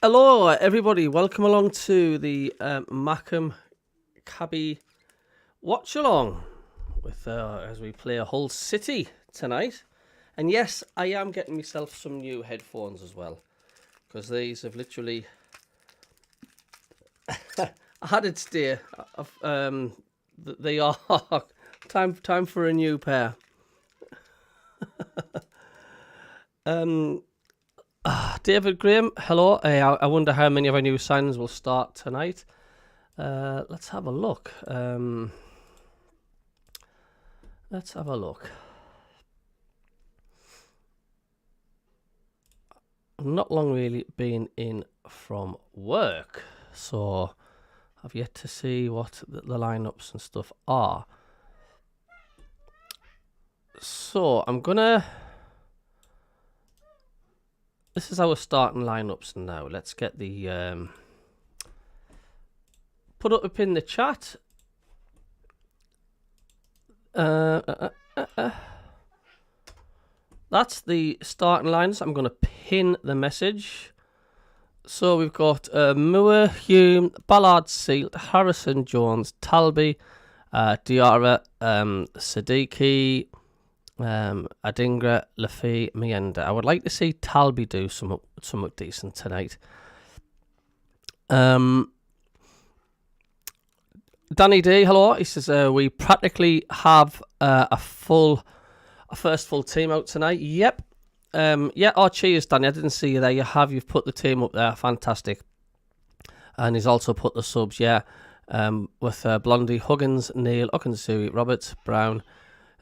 Hello, everybody. Welcome along to the MACKEM CABBIE Watchalong with as we play a Hull City tonight. And yes, I am getting myself some new headphones as well, because these have literally I had it today. They are time for a new pair. David Graham, hello. I wonder how many of our new signings will start tonight. Let's have a look. Not long really been in from work, so I've yet to see what the lineups and stuff are. So I'm gonna. This is our starting lineups now. Let's get the put up in the chat. That's the starting lines. I'm going to pin the message. So we've got Moore, Hume, Ballard, Sealt, Harrison, Jones, Talby, Diarra, Siddiqui, Adingra, Lafay, Mienda. I would like to see Talby do somewhat decent tonight. Danny D, hello. He says we practically have a first full team out tonight. Yep. Yeah. Oh, cheers, Danny. I didn't see you there. You've put the team up there. Fantastic. And he's also put the subs. Yeah. With Blondie, Huggins, Neil, Okansui, Roberts, Brown,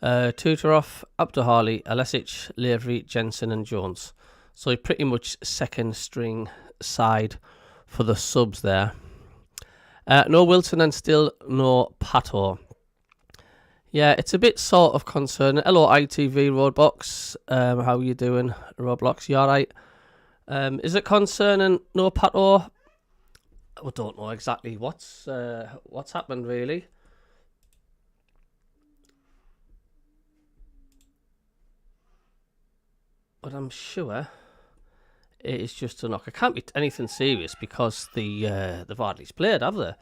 Tutorov, Abduhali, Alesic, Lavery, Jensen, and Jones. So he pretty much second string side for the subs there. No Wilson and still no Pato. Yeah, it's a bit sort of concerning. Hello, ITV Roadbox. How are you doing, Roblox? You alright? Is it concerning no Pato? I don't know exactly what's happened really. But I'm sure it is just a knock. It can't be anything serious because the Vardley's played, have they?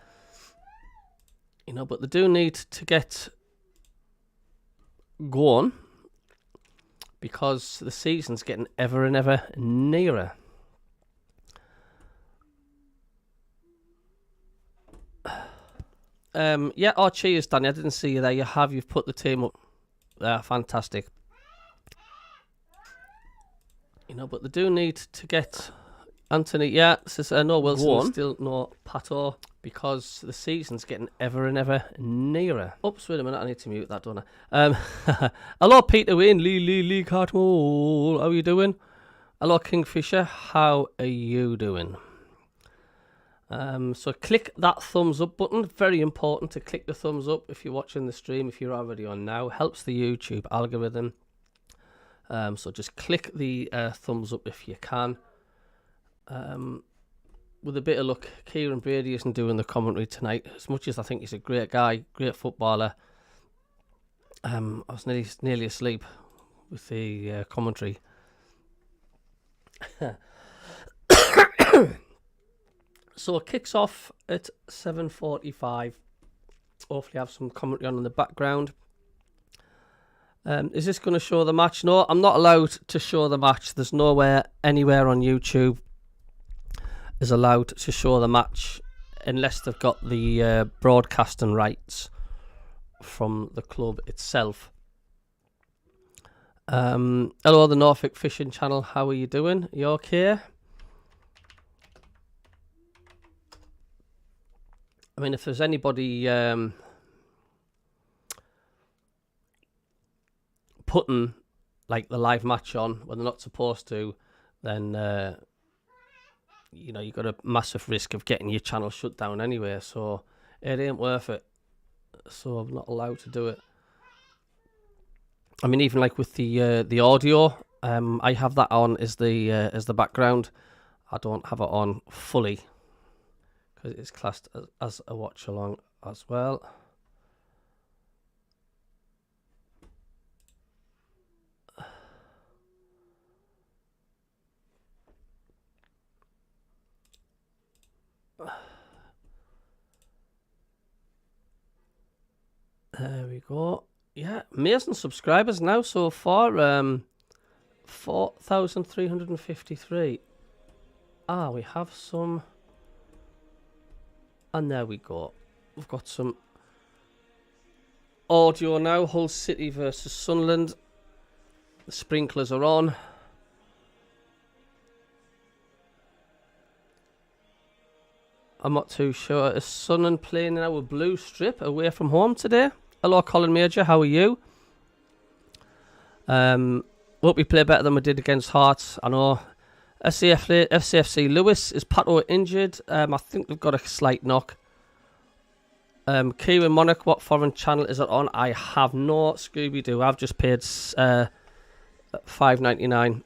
You know, but they do need to get going because the season's getting ever and ever nearer. Yeah, oh cheers, Danny. I didn't see you there. You've put the team up there. Fantastic. You know, but they do need to get Anthony. Yeah, says no Wilson, still no Pato because the season's getting ever and ever nearer. Oops, wait a minute. I need to mute that, don't I? Hello, Peter Wayne, Lee Cartmore. How are you doing? Hello, Kingfisher. How are you doing? So click that thumbs up button. Very important to click the thumbs up if you're watching the stream. If you're already on now, helps the YouTube algorithm. So just click the thumbs up if you can. With a bit of luck, Kieran Brady isn't doing the commentary tonight. As much as I think he's a great guy, great footballer, I was nearly asleep with the commentary. So it kicks off at 7:45. Hopefully have some commentary on in the background. Is this going to show the match? No, I'm not allowed to show the match. There's nowhere, anywhere on YouTube is allowed to show the match unless they've got the broadcasting rights from the club itself. Hello, the Norfolk Fishing Channel. How are you doing? You okay? I mean, if there's anybody putting like the live match on when they're not supposed to, then you know, you've got a massive risk of getting your channel shut down anyway, so it ain't worth it. So I'm not allowed to do it. I mean, even like with the audio, I have that on as the background. I don't have it on fully because it's classed as a watch along as well. There we go. Yeah, amazing subscribers now so far. 4,353. Ah, we have some. And there we go. We've got some audio now. Hull City versus Sunderland. The sprinklers are on. I'm not too sure. Is Sunderland playing in our blue strip away from home today? Hello, Colin Major. How are you? Hope we play better than we did against Hearts. I know. FCFC Lewis, is Pato injured? I think they've got a slight knock. Kieran Monarch, what foreign channel is it on? I have no Scooby-Doo. I've just paid $5.99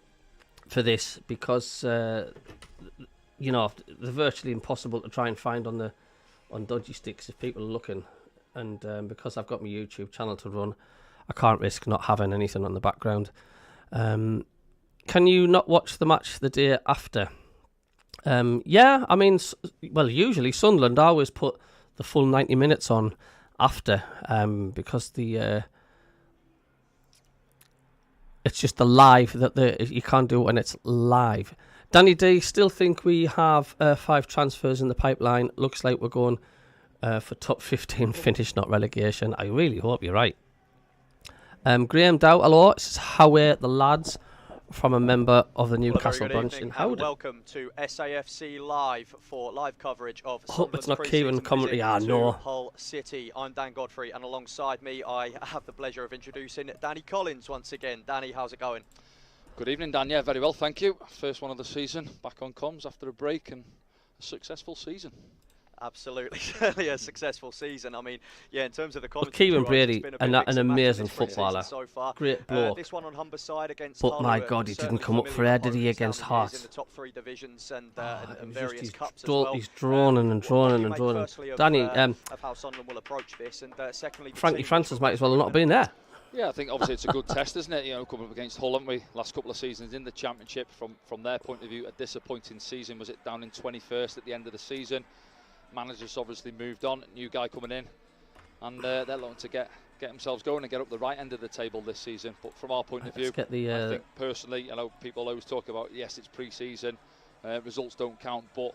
for this because you know, they're virtually impossible to try and find on dodgy sticks if people are looking. And because I've got my YouTube channel to run, I can't risk not having anything on the background. Can you not watch the match the day after? Yeah, I mean, well, usually Sunderland always put the full 90 minutes on after, because it's just the live that you can't do it when it's live. Danny D, still think we have 5 transfers in the pipeline. Looks like we're going for top 15 finish, not relegation. I really hope you're right. Graham Dow, hello. This is how the lads from a member of the Newcastle branch in Howden. Welcome to SAFC Live for live coverage of Hope it's not Kieran commentary. No. Hull City. I'm Dan Godfrey, and alongside me, I have the pleasure of introducing Danny Collins once again. Danny, how's it going? Good evening, Dan. Yeah, very well, thank you. First one of the season, back on comms after a break, and a successful season. Absolutely, certainly a successful season. I mean, yeah, in terms of the college, Kieran Brady, an amazing footballer, so far. Great bloke. This one on Humberside against but my God, he didn't come up for air, did he, against Hearts? In the top 3 divisions and various cups as well. He's droning and droning and droning. Danny, of how Sunderland will approach this, and secondly, Frankie Francis might as well have not been there. Yeah, I think obviously it's a good test, isn't it? You know, coming up against Hull, haven't we? Last couple of seasons in the Championship, from their point of view, a disappointing season. Was it down in 21st at the end of the season? Managers obviously moved on, new guy coming in, and they're looking to get themselves going and get up the right end of the table this season. But from our point of view, I think personally, you know, people always talk about, yes, it's pre-season, results don't count, but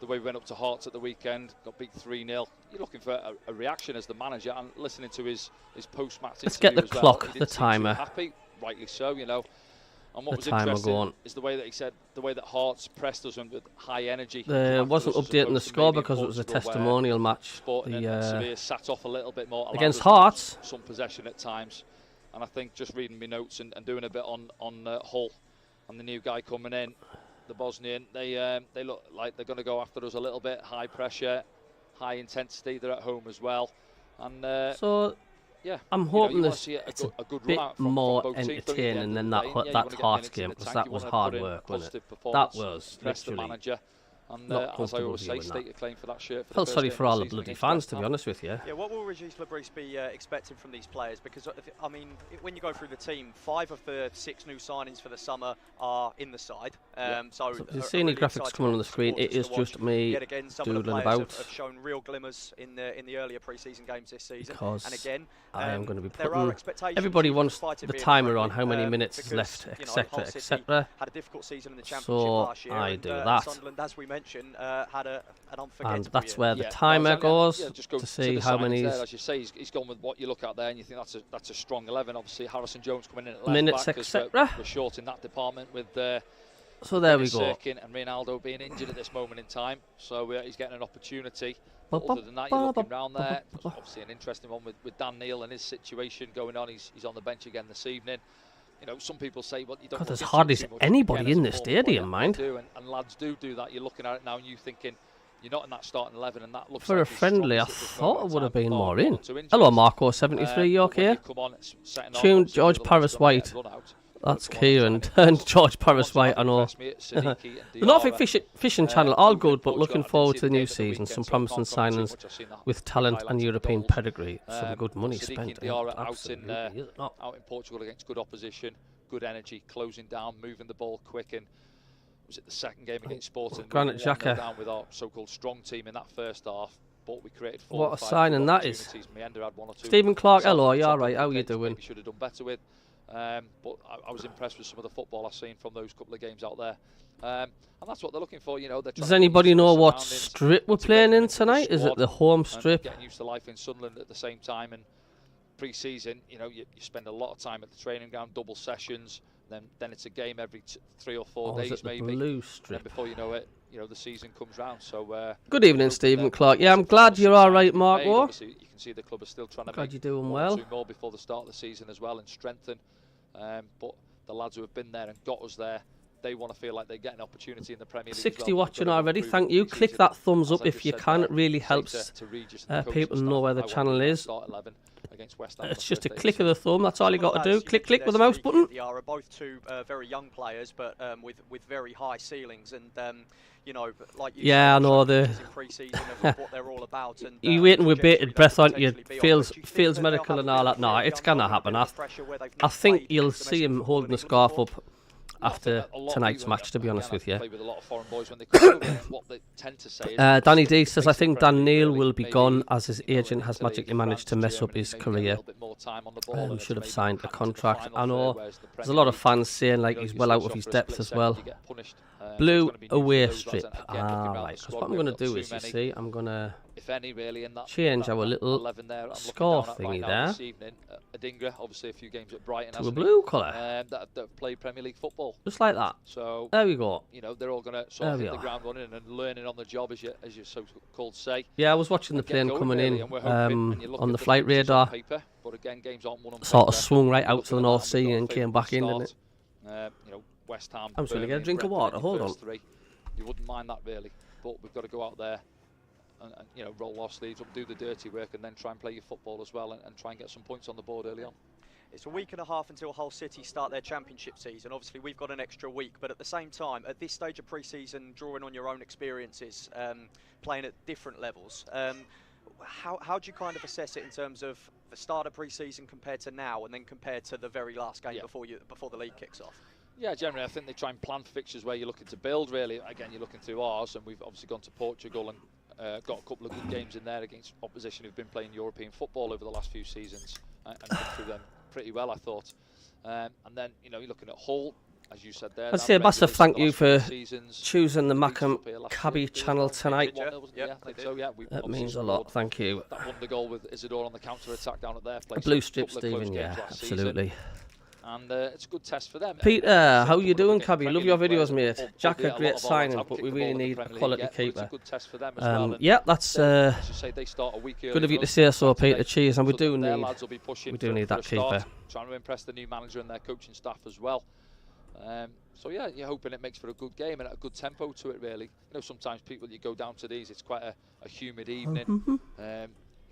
the way we went up to Hearts at the weekend, got beat 3-0, you're looking for a reaction as the manager, and listening to his post-match interview. Let's get the clock, the timer. Happy, rightly so, you know. And what was interesting is the way that he said, the way that Hearts pressed us with high energy. Wasn't updating the score because it was a testimonial match. Severe sat off a little bit more against Hearts. Some possession at times, and I think just reading my notes and doing a bit on Hull and the new guy coming in, the Bosnian, they look like they're going to go after us a little bit. High pressure, high intensity. They're at home as well, and yeah, I'm hoping it's a good bit more entertaining than that Hearts game, because that was hard work, wasn't it? That was literally. The manager. And as I always say, state a claim for that shirt. Felt sorry for all the bloody fans, to be honest with you. Yeah, what will Regis Lebris be expecting from these players? Because, I mean, when you go through the team, 5 of the 6 new signings for the summer are in the side. So if you see any graphics coming on the screen, it is just me doodling about. Have shown real glimmers in the earlier pre-season games this season. Because and again, I am going to be putting. Everybody wants the timer on, how many minutes is left, etc., etc. Had a difficult season in the Championship last year. So I do that. Sunderland, as we mentioned, had an unforgettable and that's where the timer goes to see how many. There, as you say, he's gone with what you look at there, and you think that's a strong 11. Obviously, Harrison Jones coming in at left minutes, etc. We're short in that department with. So there we go. Sirkin and Ronaldo being injured at this moment in time, so he's getting an opportunity. Other than that, you're looking round there. Obviously, an interesting one with Dan Neil and his situation going on. He's on the bench again this evening. You know, some people say, well, you don't. God, there's hardly anybody in this stadium, mind. And lads do that. You're looking at it now, and you thinking you're not in that starting 11, and that looks for like a friendly. I thought it would have been more in. Hello, Marco 73. You okay? Tune George Paris White. That's Kieran and George Paris White. I know. The Norfolk Fishing Channel, all good, but looking forward to the new season. Some promising signings with talent and European pedigree. Some good money spent. They are out in Portugal against good opposition, good energy, closing down, moving the ball quick. And was it the second game against Sporting? Granite Xhaka down with our so-called strong team in that first half. but we created 4 What or a 5 signing good that is. opportunities. Meander had 1 or 2. Stephen Clark, Myself hello, at the you top alright? end How of you games doing? maybe should have done better with. But I was impressed with some of the football I've seen from those couple of games out there. And that's what they're looking for, you know. Does anybody know what strip we're playing in tonight? Is it squad the home and strip? getting used to life in Sunderland at the same time. And pre-season, you know, you spend a lot of time at the training ground, double sessions. Then it's a game every 3 or 4 Or is days it the maybe. blue And strip? before you know it, you know, the season comes round. So Good evening, Stephen Clark. Yeah, I'm glad you're all right, Mark. Obviously, you can see the club is still trying to Glad make you're doing 1 or well. 2 more before the start of the season as well and strengthen. But the lads who have been there and got us there, they want to feel like they get an opportunity in the Premier League. 60 as well. watching They've got to already. improve Thank you. pre-season. Click that thumbs As up I if just you said can. there, It really say helps to Regis and the coaching people know staff, where the I want channel to be in that is. start 11 against West Ham on It's the just a first day click of the thumb. That's all you got to do. Click, click with the mouse button. They are both 2 very young players, but with very high ceilings, and you know, like you Yeah, I know in pre-season of what they're all about. And you waiting with trajectory bated they breath, could aren't you? potentially be on. But do you think Feels that they'll medical have and a all bit that. of No, a it's young gonna goal and a bit happen. of pressure where they've I not think played you'll domestic see him football holding in the England scarf before? up I think after that a lot of tonight's people, match, to be honest again, with you. I play with a lot of foreign boys when they come over, and what they tend to say is Danny it D says, I makes the think Premier Dan League Neil really will be maybe, gone as his you know, agent in has Italy, magically managed to France, mess up Germany, his maybe get a career. little bit more time on the ball, and it's Should have maybe signed a hacked to the contract. final I third, know whereas the there's a Premier lot of League, fans saying like you know, he's you well still out of shot his for a depth split as second, well. you get punished. So it's Blue gonna be new for away those lads, strip. and again, looking around the Right, because squad, what I'm we've going to got do too is, you many, see, I'm going to if any, really, in that change our little 11 there. I'm looking score down at thingy right now there this evening. Adingra, obviously a few games at Brighton, to a hasn't he? blue colour. That have played Premier League football. Just like that. So There we go. you know, they're all going to sort of There we hit the are. ground running and learning on the job, as you so-called say. Yeah, I was watching the And get plane going, coming really, in and we're hoping, and you look on at the flight fixtures on radar. paper, but again, games aren't won on Sort of paper. swung right out Looking to the at North that, we've Sea got a and came favourable back in, didn't start. it? You know, West Ham. I'm just going to get a Burnley, drink of Brentford water. in Hold your on. first 3. You wouldn't mind that really, but we've got to go out there and you know, roll our sleeves up, do the dirty work, and then try and play your football as well, and try and get some points on the board early on. It's a week and a half until Hull City start their championship season. Obviously, we've got an extra week, but at the same time, at this stage of pre-season, drawing on your own experiences, playing at different levels, how do you kind of assess it in terms of the start of pre-season compared to now, and then compared to the very last game before the league kicks off? Yeah, generally I think they try and plan fixtures where you're looking to build, really. Again, you're looking through ours, and we've obviously gone to Portugal and got a couple of good games in there against opposition who've been playing European football over the last few seasons, and been through them pretty well, I thought. And then, you know, you're looking at Hull, as you said there. I'd say a massive thank you for choosing the MACKEM CABBIE channel tonight. That means a lot, thank you. That wonder goal with Isidore on the counter-attack down at their place. A blue strip, Stephen, yeah, absolutely. And it's a good test for them. Peter, how you doing, Cabby? Love your videos, mate. Jack, a great signing, but we really need a quality keeper. It's a good test for them as well. Yeah, that's as you say, they start a week good of you to say so, Peter. Cheers, and we do need that keeper. Trying to impress the new manager and their coaching staff as well. So yeah, you're hoping it makes for a good game and a good tempo to it, really. You know, sometimes you go down to these, it's quite a humid evening.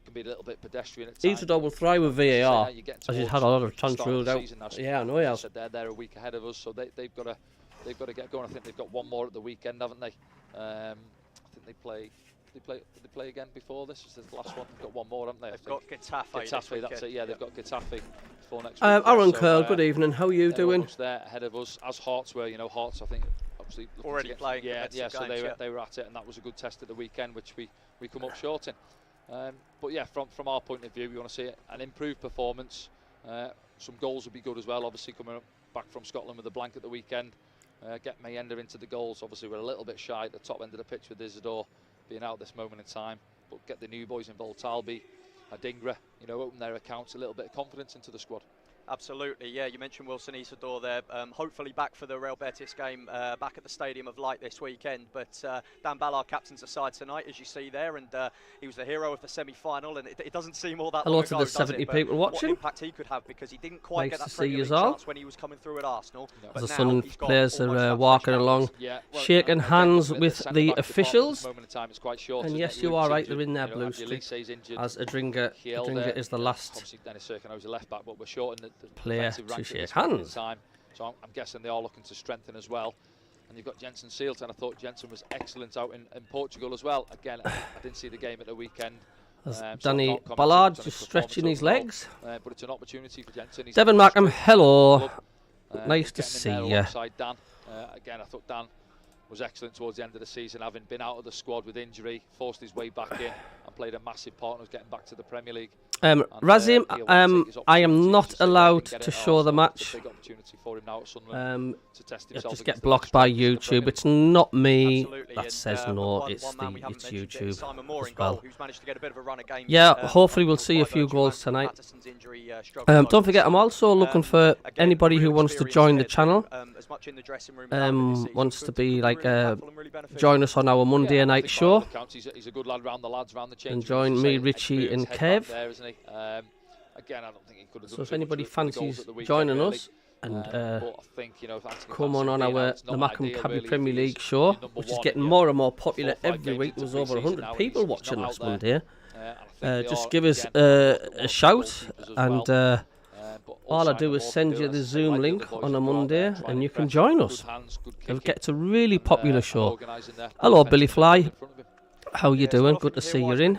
It can be a little bit pedestrian at times. Isidore will thrive with VAR, as he's had a lot of chance chance ruled out. Yeah, I know he has. They're a week ahead of us, so they've got to get going. I think they've got one more at the weekend, haven't they? I think they play. Did they play again before this? Is this the last one? They've got one more, haven't they? They've got Getafe. Getafe, that's it. Yeah, they've got Getafe before next week. Aaron Curl, good evening. How are you doing? They're ahead of us, as Hearts were. You know, Hearts, I think, obviously already playing. Yeah. So they were at it, and that was a good test at the weekend, which we come up short in. But yeah, from our point of view, we want to see an improved performance. Some goals would be good as well. Obviously, coming back from Scotland with a blank at the weekend, get Mayender into the goals. Obviously, we're a little bit shy at the top end of the pitch with Isidore being out this moment in time. But get the new boys involved, Talby, Adingra, you know, open their accounts, a little bit of confidence into the squad. Absolutely, yeah. You mentioned Wilson Isidore there. Hopefully back for the Real Betis game back at the Stadium of Light this weekend. But Dan Ballard captains the side tonight, as you see there, and he was the hero of the semi-final. And it doesn't seem all that long ago, to the 70 people watching. What impact he could have, because he didn't quite get that to Premier League chance when he was coming through at Arsenal. As the Sunderland players are walking along, shaking hands with the officials. And yes, you are right, they're in their blue strip. As Adingra is the last obviously Dennis Serkin is a left back, but we're short in the player to shake hands. So I'm guessing they are looking to strengthen as well. And you've got Jensen Seelt, and I thought Jensen was excellent out in Portugal as well. Again, I didn't see the game at the weekend. Danny Ballard just stretching his legs. But it's an opportunity for Jensen. Devon Markham, hello. Nice to see you. Dan. Again, I thought Dan was excellent towards the end of the season, having been out of the squad with injury, forced his way back in and played a massive part in us getting back to the Premier League. Razim, I am not allowed to show the match. Big opportunity for him now at Sunderland to test himself. Just get blocked by YouTube. It's not me Absolutely. that says no. It's YouTube Simon Moore as in goal, well. who's managed to get a bit of a run of games. Yeah, hopefully we'll see a few goals tonight. Don't forget, I'm also looking for anybody who wants to join the channel. Wants to be like join us on our Monday night show. He's a good lad around the lads around the change. And join me, Richie, and Kev. Again, I don't think he could have done So if too anybody much for the goals fancies at the weekend, joining really. us and But I think, you know, come on our the MACKEM CABBIE Premier League show, which is getting more and more popular every week. There's over 100 people watching last Monday. Just give us a shout, and all I do is send you the Zoom link on a Monday, and you can join us. It gets a really popular show. Hello, Billy Fly. How you doing? Good to see you in.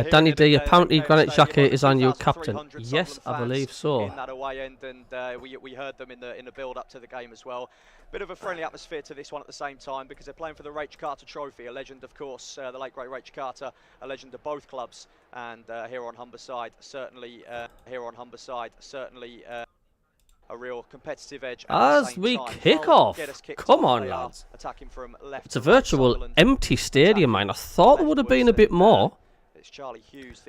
Danny D, apparently Granite Xhaka is our new captain. Yes, I believe so. In that away end, and we heard them in the build-up to the game as well. Bit of a friendly atmosphere to this one at the same time, because they're playing for the Rach Carter Trophy, a legend, of course, the late great Rach Carter, a legend of both clubs, and here on Humberside, certainly a real competitive edge. As we kick off, come on, lads. Attacking from left. It's a virtual empty stadium, man. I thought there would have been a bit more. It's Charlie Hughes,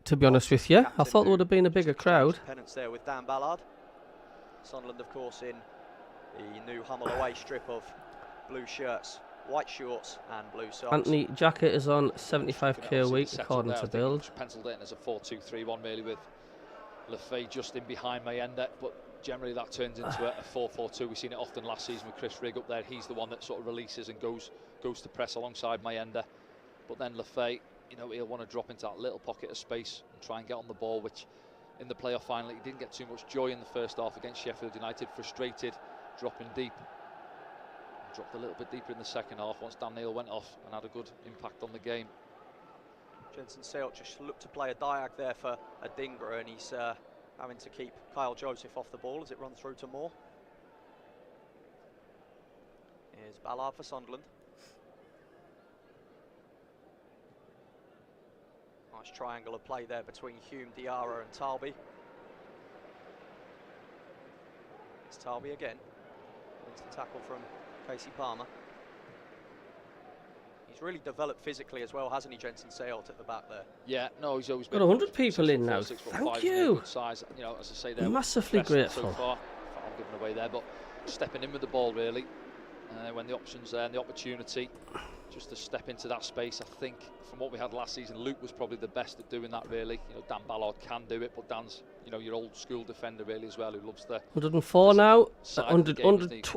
to be honest with you, I thought there would have been a bigger crowd. Pennants there with Dan Ballard. Sunderland, of course, in the new Hummel away strip of blue shirts, white shorts, and blue socks. Anthony Xhaka is on 75k a week, according to Build. Penciled in as a 4-2-3-1, really, with Lefay just in behind Mayenda, but generally that turns into a 4-4-2. We've seen it often last season with Chris Rigg up there. He's the one that sort of releases and goes to press alongside Mayenda. But then Lefay, you know, he'll want to drop into that little pocket of space and try and get on the ball, which in the playoff final he didn't get too much joy in the first half against Sheffield United. Frustrated, dropping deep. Dropped a little bit deeper in the second half once Dan Neil went off and had a good impact on the game. Jensen Seelt just looked to play a diag there for Adingra, and he's having to keep Kyle Joseph off the ball as it runs through to Moore. Here's Ballard for Sunderland. Nice triangle of play there between Hume, Diarra and Talby. It's Talby again. Wins the tackle from Casey Palmer. He's really developed physically as well, hasn't he, Jensen Seelt at the back there? Yeah, no, he's always got 100 people in now. Thank you. Size, you know, as I say, they're massively grateful. So far, I'm giving away there, but stepping in with the ball really, when the option's there and the opportunity, just to step into that space. I think from what we had last season, Luke was probably the best at doing that really. You know, Dan Ballard can do it, but Dan's, you know, your old school defender really as well, who loves the 104 now. 100,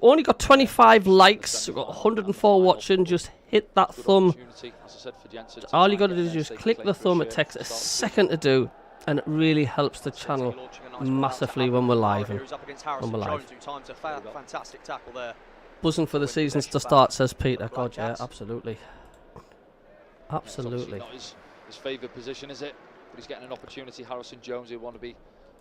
only got 25 likes. We've got 104 watching. Just hit that thumb. As I said, for Jensen, all you got to do is just click the thumb. It takes a second to do, and it really helps the channel massively when we're live. Fantastic tackle there. Buzzing for the seasons to start, says Peter. God, yeah, absolutely. Absolutely. Not his favoured position, is it? But he's getting an opportunity. Harrison Jones, he'll want to be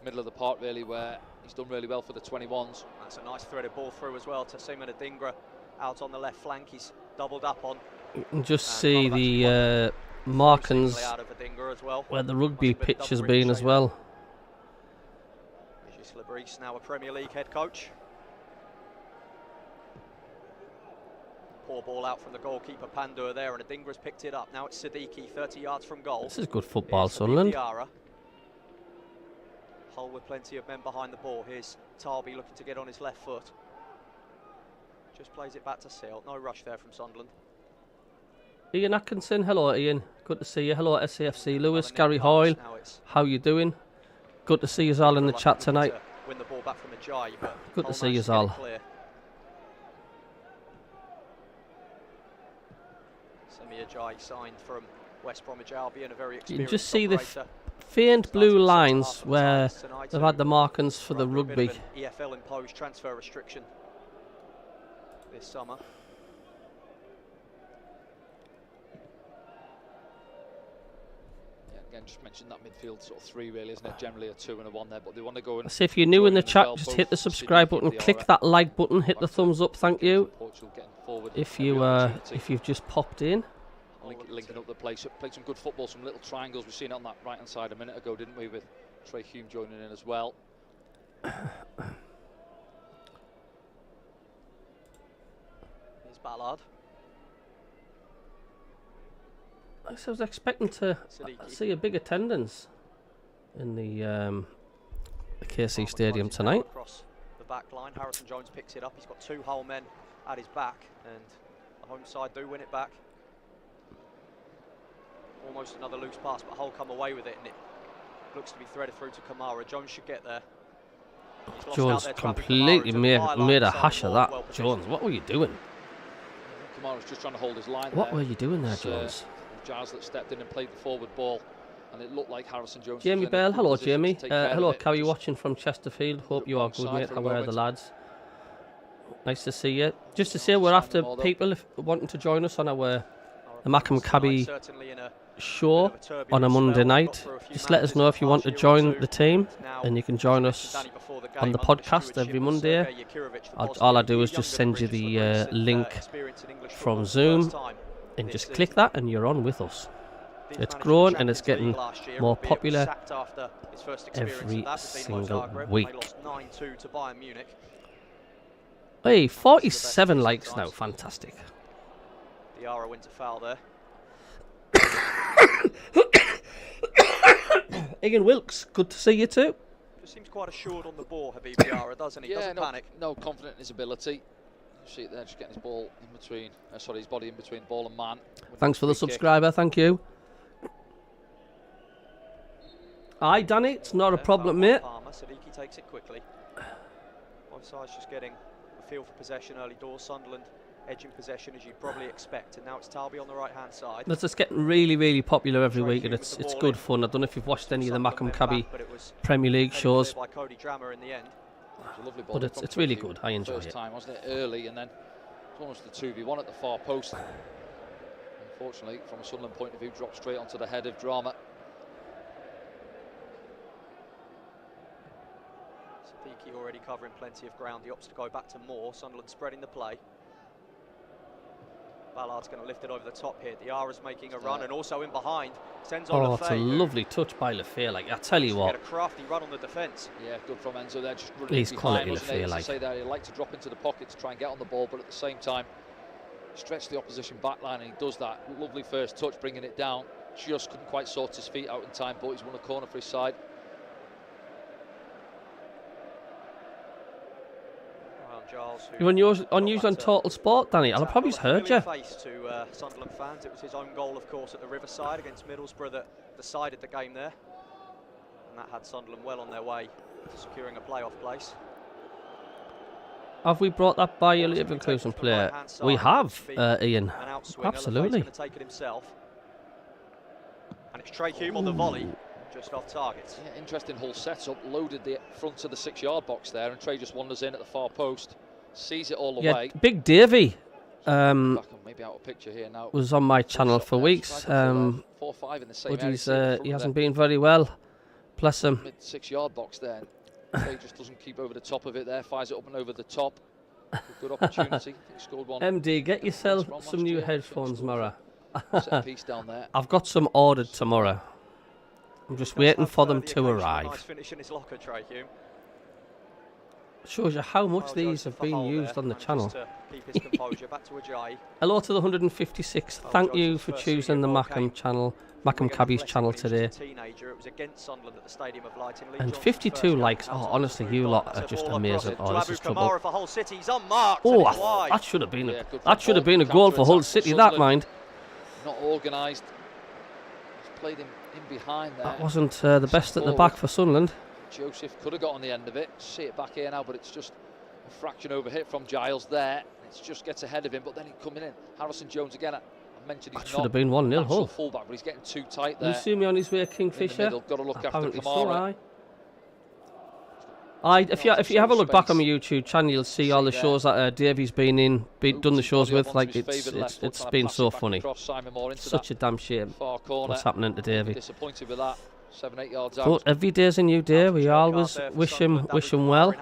middle of the park, really, where he's done really well for the 21s. That's a nice threaded ball through as well to Simon Adingra out on the left flank. He's doubled up on. You can just see the markings well, where the rugby pitch has been as well. Regis Lebris, now a Premier League head coach. Poor ball out from the goalkeeper Pandur there, and Adingra's picked it up. Now it's Siddiqui, 30 yards from goal. This is good football, Sunderland. Hull with plenty of men behind the ball. Here's Talby looking to get on his left foot. Just plays it back to Seelt. No rush there from Sunderland. Ian Atkinson, hello Ian. Good to see you. Hello SAFC Lewis, Gary Hoyle. How you doing? Good to see you all in the chat tonight. Win the ball back from Ajayi, but good to see you all. Ajayi signed from West Bromwich Albion, a very experienced. You can just see the faint blue lines where they've had the markings for the rugby. EFL imposed transfer restriction this summer. Yeah, Again, just mentioned that midfield sort of 3 really, isn't it? Generally a 2 and a 1 there, but they want to go and... So if you're new in the chat, well, just hit the subscribe button, click that like button, hit the thumbs up, thank you. If you've just popped in. Linking up the play, played some good football, some little triangles. We've seen it on that right hand side a minute ago, didn't we, with Trey Hume joining in as well. Here's Ballard. I was expecting to see a big attendance in the KC Stadium tonight. Across the back line, Harrison Jones picks it up. He's got 2 Hull men at his back, and the home side do win it back. Almost another loose pass, but Hull come away with it, and it looks to be threaded through to Kamara. Jones should get there. Jones completely made a hash of that. Jones, what were you doing? Kamara's just trying to hold his line. What were you doing there, Jones? Giles that stepped in and played the forward ball, and it looked like Harrison Jones. Jamie Bell, hello Jamie. Hello, Carrie watching from Chesterfield. Hope you are good, mate. How are the lads? Nice to see you. Just to say, we're after people wanting to join us on our the MACKEM CABBIE show on a Monday night. Just let us know if you want to join the team, and you can join us on the podcast every Monday. All I do is just send you the link from Zoom, and just click that and you're on with us. It's growing and it's getting more popular every single week. Hey, 47 likes now, fantastic. Diarra went to foul there. Again, Wilkes, good to see you too. Just seems quite assured on the ball, Habib Diarra, doesn't he? Doesn't panic. No, confident in his ability. You see it there, just getting his ball in between, his body in between ball and man. Thanks for the subscriber, thank you. Aye, Danny, it's not a problem, mate. Sadiki takes it quickly. Both sides just getting a feel for possession early doors. Sunderland edging possession as you'd probably expect, and now it's Talby on the right hand side. That's just getting really, really popular every week, and it's good fun. I don't know if you've watched any of the MACKEM CABBIE Premier League shows, but it's really good. I enjoy it. Time, wasn't it? Early, and then it's almost the 2v1 at the far post. Unfortunately, from a Sunderland point of view, dropped straight onto the head of Drama. Sadiki already covering plenty of ground. He opts to go back to Moore. Sunderland spreading the play. Ballard's going to lift it over the top here. Diarra's making a run and also in behind. Sends on it's a lovely touch by Lefay. Like, I tell you what. Get a crafty run on the defence. Yeah, good from Enzo there. Just running he's behind, quality Lefay. Like. Say that he liked to drop into the pocket to try and get on the ball, but at the same time, stretch the opposition back line, and he does that. Lovely first touch, bringing it down. Just couldn't quite sort his feet out in time, but he's won a corner for his side. You're on news on Total Sport, Danny. I'll probably heard you. Face to Sunderland fans. It was his own goal, of course, at the Riverside against Middlesbrough that decided the game there, and that had Sunderland well on their way to securing a playoff place. Have we brought that by a Leverkusen player? We have, Ian. Absolutely. Take it himself, and it's Trey Hume on the volley. Just off target. Yeah, interesting Hull setup. Loaded the front of the 6-yard box there, and Trey just wanders in at the far post, sees it all the way. Big Davey maybe out of picture here now. Was on my channel for weeks. 4-5 in the same but he hasn't been very well. Bless him. Mid 6-yard box there. Trey just doesn't keep over the top of it there. Fires it up and over the top. Good opportunity. He scored one. MD, get yourself some new headphones, Mara. Set a piece down there. I've got some ordered tomorrow. I'm just waiting for them to arrive. Nice finish in his locker, Trey Hume. Shows you how much these have been used on the channel. Hello to the 156. Thank you for choosing the MACKEM channel, MACKEM CABBIE's channel today. And 52 likes. Oh, honestly, you lot are just amazing. Oh, this is trouble. Oh, that should have been a goal for Hull City. That mind. Not organised. Played him in behind there. That wasn't the best at the back for Sunderland. Joseph could have got on the end of it. See it back here now, but it's just a fraction over hit from Giles there. It just gets ahead of him, but then he's coming in. Harrison Jones again. I mentioned he's should have been 1-0 Hull. Fullback, but he's getting too tight there. You see me on his way, Kingfisher. Got to look apparently after Kamara. If you have a look back on my YouTube channel, you'll see all the shows that Davey's been in, done the shows with. Like it's been so funny. Such a damn shame what's happening to Davey. Disappointed with that. 7-8 yards out. But every day's a new day. We always wish him well.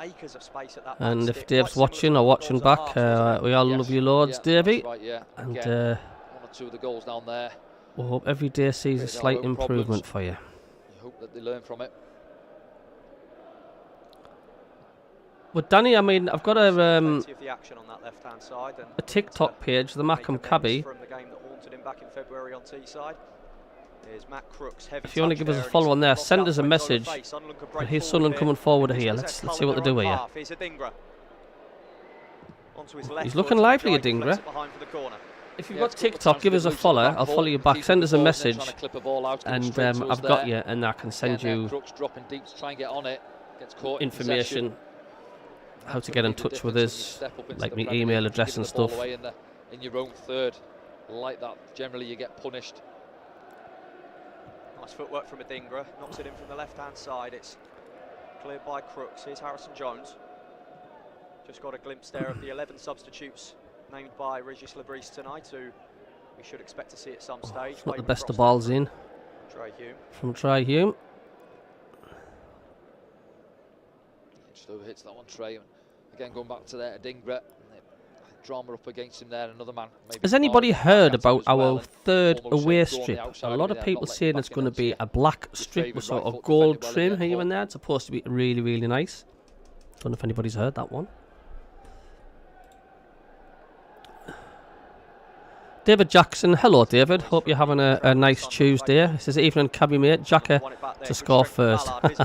And if Dave's watching or watching back, we all love you loads, Davey. And one or two of the goals down there. we hope every day sees a slight improvement for you. I hope that they learn from it. But Danny, I mean, I've got a TikTok page, the MACKEM CABBIE. If you want to give us a follow on there, send us a message. Here's Sunderland coming forward here. Let's see what they do here. He's looking lively, Adingra. If you've got TikTok, give us a follow. I'll follow you back. Send us a message, and I've got you, and I can send you information, how to get in touch with us, like my email address and stuff. In your own third, like that, generally you get punished. Nice footwork from Adingra, knocks it in from the left-hand side. It's cleared by Crooks. Here's Harrison Jones. Just got a glimpse there of the 11 substitutes named by Regis Lebris tonight, who we should expect to see at some stage. Got the best of balls in from Trey Hume. Just overhits that one, Trey. Again, going back to there, Adingra. Drama up against him there, another man. Has anybody heard about our third away strip? A lot of people saying it's going to be a black strip with sort of gold trim here and there. It's supposed to be really, really nice. Don't know if anybody's heard that one. David Jackson, hello David. Hope you're having a nice Tuesday. This is evening CABBIE mate. Jacka to score first. He's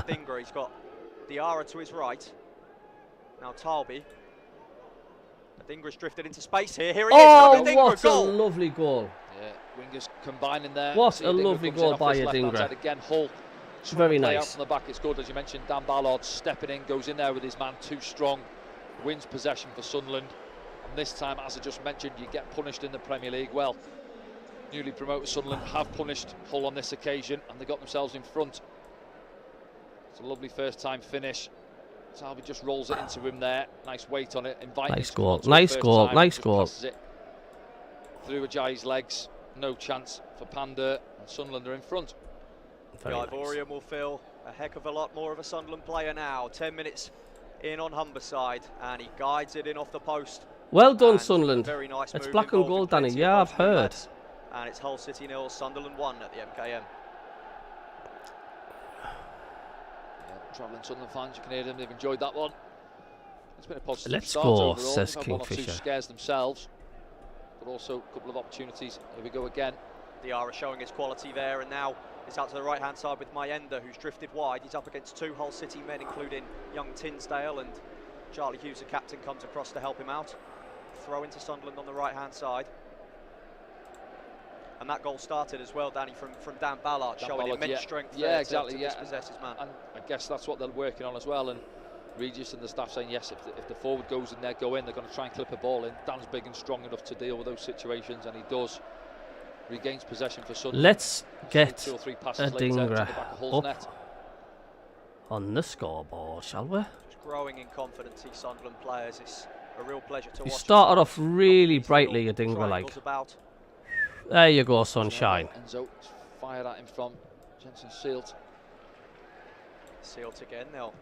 got Diarra to his right. Now Talby. Adingra's drifted into space here. Here he is. Oh, what a lovely goal. Yeah, wingers combining there. What a lovely goal by Adingra. Again, Hull. Very nice. From the back, it's good. As you mentioned, Dan Ballard stepping in, goes in there with his man too strong, wins possession for Sunderland. And this time, as I just mentioned, you get punished in the Premier League. Well, newly promoted Sunderland have punished Hull on this occasion, and they got themselves in front. It's a lovely first-time finish. Talby just rolls it into him there. Nice weight on it. Nice goal. Nice goal. Nice goal. Through Ajayi's legs. No chance for Panda. And Sunderland are in front. Ivorian will feel a heck of a lot more of a Sunderland player now. 10 minutes in on Humberside. And he guides it in off the post. Well done, Sunderland. Very nice. It's black and gold, Danny. Yeah, I've heard. And it's Hull City 0, Sunderland 1 at the MKM. Travelling Sunderland fans, you can hear them, they've enjoyed that one. It's been a positive Let's start go, overall. says They've had Kingfisher. one or two scares themselves, but also a couple of opportunities. Here we go again. Diarra showing his quality there, and now it's out to the right-hand side with Mayenda, who's drifted wide. He's up against two Hull City men, including young Tinsdale, and Charlie Hughes, the captain, comes across to help him out. Throw into Sunderland on the right-hand side. And that goal started as well, Danny, from Dan Ballard, showing immense strength there exactly, to dispossess his man. And I guess that's what they're working on as well. And Regis and the staff saying, yes, if the forward goes and they go in, they're going to try and clip a ball in. Dan's big and strong enough to deal with those situations, and he does. Regains possession for Sunderland. Let's get two or three passes Adingra up net. On the scoreboard, shall we? Just growing in confidence, these Sunderland players. It's a real pleasure to watch. You started off really brightly, Adingra, like. There you go, sunshine. Enzo fired at him from Jensen Sealt. Sealt again. They'll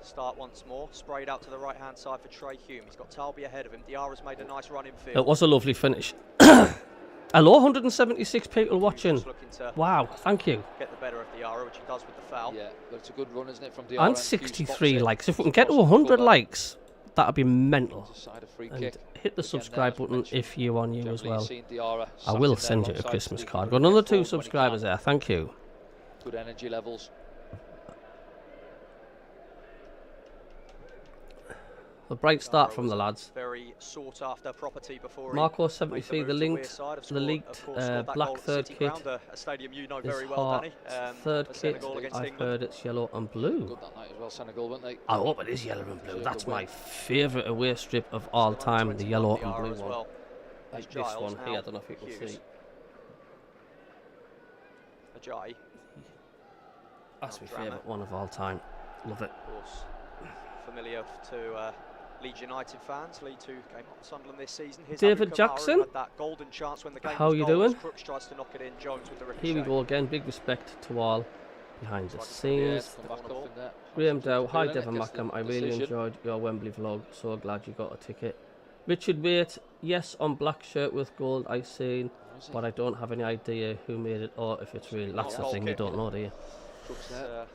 start once more. Sprayed out to the right-hand side for Trey Hume. He's got Talby ahead of him. Diarra's made a nice run in field. It was a lovely finish. Hello, 176 people watching. Wow, thank you. Get the better of Diarra, which he does with the foul. Yeah, but it's a good run, isn't it, from Diarra? And 63 likes. If we can get to 100 likes, that'd be mental. And hit the subscribe button if you are new as well. I will send you a Christmas card. Got another 2 subscribers there. Thank you. Good energy levels. A bright start from the lads. Very sought after property before Marco 73, the leaked black third kit. A stadium you know Is very well, Danny. Third kit. I've heard it's yellow and blue. Good that night as well, Senegal, weren't they? I hope it is yellow and blue. That's my favourite away strip of all time, the yellow and blue one. Like this one here. I don't know if you can see. Ajayi. That's my favourite one of all time. Love it. familiar to Leeds United fans. Leeds who came up to Sunderland this season. Here's David Kamara, Jackson. had that golden chance when the game How was you goals. doing? Crooks tries to knock it in. Jones with the ricochet. Here we go again. Big respect to all behind the scenes. Come back up in there. Graham Dow, hi Feeling it, Devon gets the Mackham. I really decision. enjoyed your Wembley vlog. So glad you got a ticket. Richard Waite, yes, on black shirt with gold. I seen, but I don't have any idea who made it or if it's real. That's the thing, you don't know, do you? Crooks I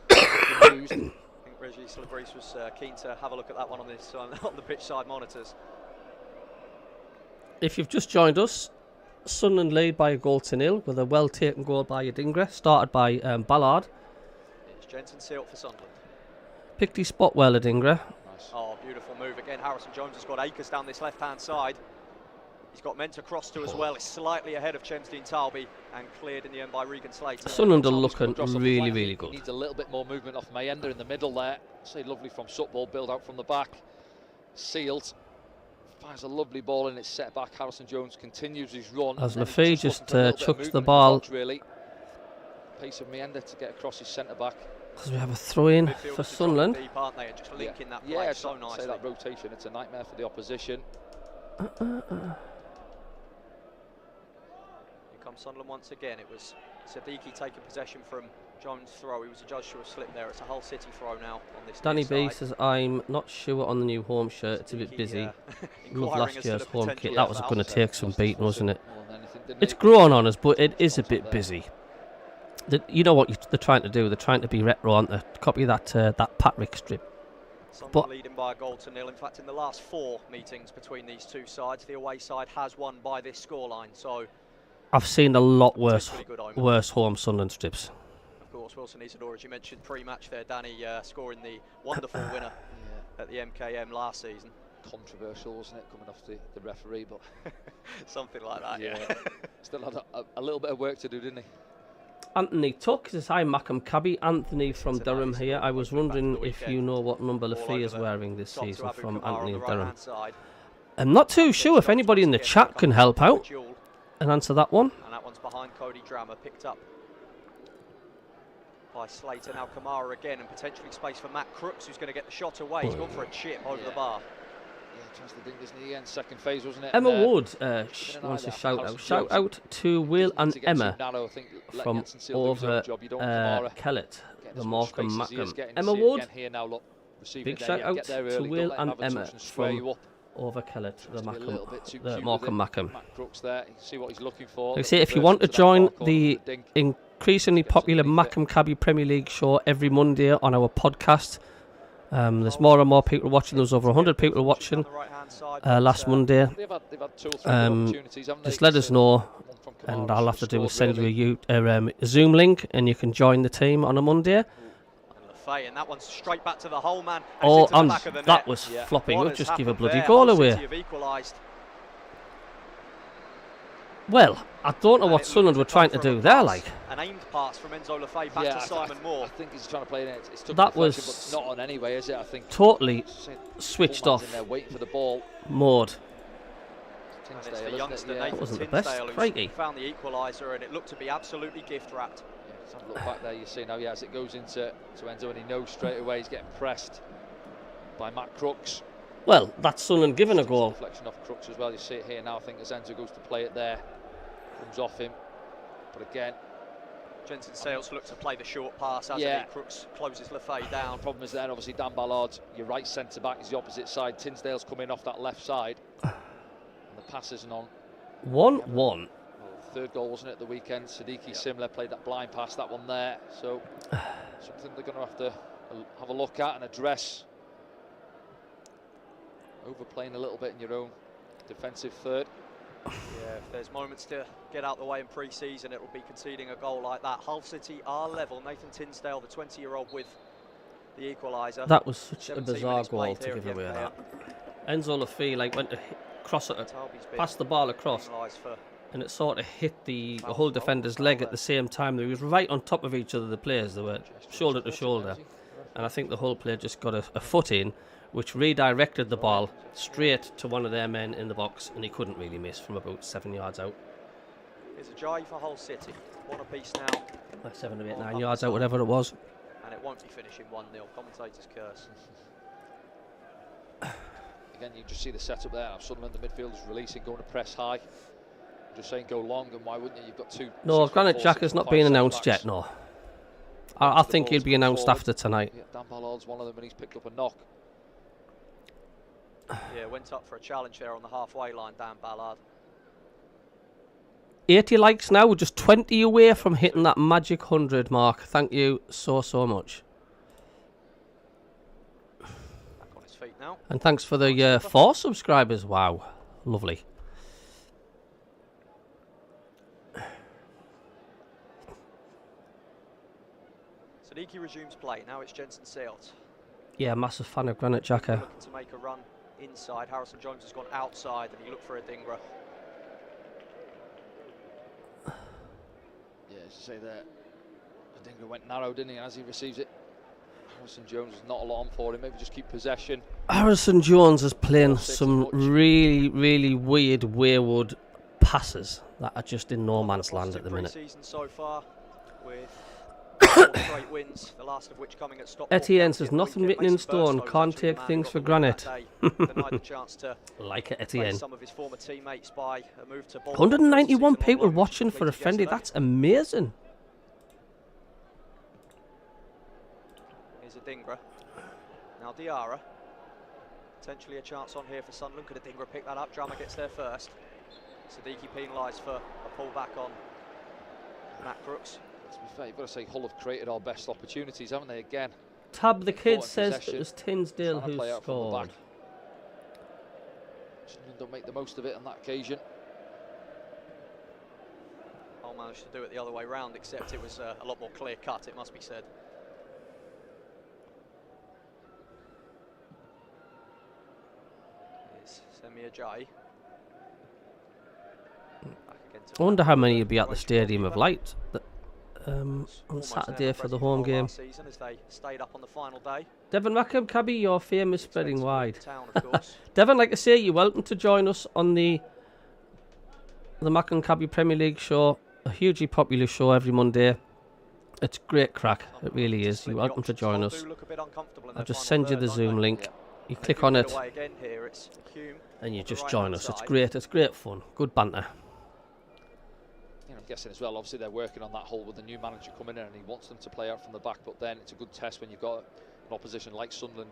think Reggie Celebrese was keen to have a look at that one on this on the pitch side monitors. If you've just joined us, Sunderland lead by a goal to nil with a well taken goal by Adingra, started by Ballard. It's Jensen Sealt for Sunderland. Picked his spot well, Adingra. Nice. Oh, beautiful move again. Harrison Jones has got Akers down this left-hand side. He's got men to cross to as well. It's slightly ahead of Chemsdean Talby and cleared in the end by Regan Slater. Sunderland are Thomas looking Kudros off the really, flank. really He good. needs a little bit more movement off Mayender in the middle there. Say lovely from Sutball, build out from the back. Sealed. Fires a lovely ball in its set back. Harrison Jones continues his run. As and then he's Lafay just just looking for a little bit of chucks movement the in ball. box, really. Pace of Mayender to get across his centre back. As we have a throw in Midfielders for are dropping Sunderland. deep, aren't they? And just linking that play Yeah, so say nicely. that rotation. It's a nightmare for the opposition. Here comes Sunderland once again. It was Siddiqui taking possession from Jones' throw. He was adjudged to a slip there. It's a Hull City throw now on this Danny near B side. says, I'm not sure on the new home shirt. It's a bit Siddiqui, busy. Love inquiring last as to year's the home potential kit. That was foul. going to take some beating, wasn't it? More than anything, didn't It's he? growing on us, but it is a bit busy. You know what they're trying to do? They're trying to be retro, aren't they? Copy that that Patrick strip. Sunderland But- leading by a goal to nil. In fact, in the last 4 meetings between these two sides, the away side has won by this scoreline. So, I've seen a lot worse potentially good omen. worse home Sunderland strips. Of course, Wilson Isidore, as you mentioned pre-match there, Danny scoring the wonderful winner at the MKM last season. Controversial, wasn't it, coming off the referee, but Something like that, yeah. still had a little bit of work to do, didn't he? Anthony Tuck says, hi MACKEM CABBIE. Anthony from It's a Durham nice here. I was opening back to wondering the if you weekend. know what number All Lafay over is the wearing this top to season Abu from Kamara on Anthony the of Durham. right-hand side. I'm not too sure if Jones anybody in the once again chat back can up help for the out duel, and answer that one. and that one's behind Cody Drammer, picked up by Slater. Now Kamara again, and potentially space for Matt Crooks, who's going to get the shot away. He's gone for a chip over the bar. Yeah, tries to dink this knee again. Second phase, wasn't it? Emma And, Wood been an wants eye a there. shout out. Harrison Shout Jones out to Will doesn't need and to get too Emma narrow. I think let from Jensen Sealt do his own over job. You don't want Kamara Kellet, getting the as much Markham space as he is Mackham. getting. Emma See it Wood, again here now, look, receiving big it there. shout Yeah, out get there to early, Will don't let him and have a Emma touch and square from you up. over Kellet, Tries the to be a little bit too Mackham, the cute Markham with it. Mackham. Matt Crooks there, you can see what he's looking for. Like I say, if you want to join the increasingly popular MACKEM CABBIE Premier League show every Monday on our podcast, there's more and more people watching. There was over 100 people watching last Monday. They've had 2 or 3 good opportunities, haven't they? Just let us know, One from Kamara and all I have to do is scored, send you really. a Zoom link, and you can join the team on a Monday. And that one's straight back to the hole man. And Oh, it's into the and back of the that net. was Yeah. floppy. What We'll has just give a happened bloody there? goal Hull away. City have equalised. Well, I don't know And what it Sunderland were looked trying to from do there, pass, like. an aimed pass from Enzo Lafay back Yeah, to Simon Moore. I think he's trying to play in it. It's took That deflection, was but not on anyway, is it? I think totally St. switched Coleman's off in there waiting for the ball. mode. And it's Tinsdale, the isn't youngster it? Yeah. Nathan Wasn't the best, Tinsdale who's crikey. found the equaliser, and it looked to be absolutely gift wrapped. Yeah, let's have a look back there. You see now, yeah, as it goes into Enzo, and he knows straight away he's getting pressed by Matt Crooks. Well, that's Sunderland given a It's goal. deflection off Crooks as well. You see it here now. I think as Enzo goes to play it there, comes off him. But again, Jensen Sales looked to play the short pass, as Yeah. Crooks closes Lafay down. the problem is then obviously Dan Ballard, your right centre back, is the opposite side. Tinsdale's coming off that left side, and the pass isn't on. 1-1. Well, third goal, wasn't it, the weekend? Siddiqui similar, played that blind pass, that one there. So something they're going to have a look at and address. Overplaying a little bit in your own defensive third. Yeah, if there's moments to get out the way in pre-season, it will be conceding a goal like that. Hull City are level. Nathan Tinsdale, the 20-year-old, with the equaliser. That was such a 17 bizarre minutes goal played to here give at the away MKM. that. Enzo Lafay went to cross it, Talby's been pass the ball across, penalised for and it sort of hit the whole defender's leg at the same time. They was right on top of each other, the players. They were shoulder to shoulder. And I think the whole player just got a foot in, which redirected the ball straight to one of their men in the box, and he couldn't really miss from about 7 yards out. It's a try for Hull City. One apiece now, Like 7 or 8, 9 yards out, whatever it was. and it won't be finishing 1-0. Commentators curse. again, you just see the setup there. Sunderland, the midfielders releasing, going to press high. Just saying go long, and why wouldn't you? You've got two. No, Granite Xhaka's not being announced yet, no. I think he'll be announced after tonight. Yeah, Dan Ballard's one of them, and he's picked up a knock. Yeah, went up for a challenge there on the halfway line, Dan Ballard. 80 likes now, we're just 20 away from hitting that magic 100 mark. Thank you so much. Back on his feet now. And thanks for the 4 subscribers. Wow, lovely. Sadiki resumes play. Now it's Jensen Seelt. Yeah, massive fan of Granite Xhaka. Looking to make a run inside. Harrison Jones has gone outside, and he looked for Adingra. Yeah, as you say there, Adingra went narrow, didn't he, as he receives it. Harrison Jones is not a lot on for him. Maybe just keep possession. Harrison Jones is playing some really weird, wayward passes that are just in no man's land at the minute. So far, with 4 straight wins, the last of which coming at Stockport. Etienne says nothing written in stone, can't take things for granted. Like it, Etienne. Some of his former teammates by a move to 191 people watching for a friendly, that's amazing. Here's Adingra. Now Diarra. Potentially a chance on here for Sunderland. Could Adingra pick that up? Drummer gets there first. Sadiki penalised for a pullback on Matt Crooks. To be fair, you've got to say Hull have created our best opportunities, haven't they, again? Tab the Kid says it was Tinsdale who scored. Sunderland don't make the most of it on that occasion. Hull managed to do it the other way round, except it was a lot more clear cut, it must be said. Here's Semi Ajayi. I wonder how many will be at the Stadium of Light on Saturday for the home game. Devon Mackham, CABBIE, your fame is spreading wide. Devon, like I say, you're welcome to join us on the Mackham CABBIE Premier League show, a hugely popular show every Monday. It's great crack, it really is. You're welcome to join us. I'll just send you the Zoom link. You click on it and you just join us. It's great fun, good banter. I'm guessing as well, obviously they're working on that hole with the new manager coming in and he wants them to play out from the back, but then it's a good test when you've got an opposition like Sunderland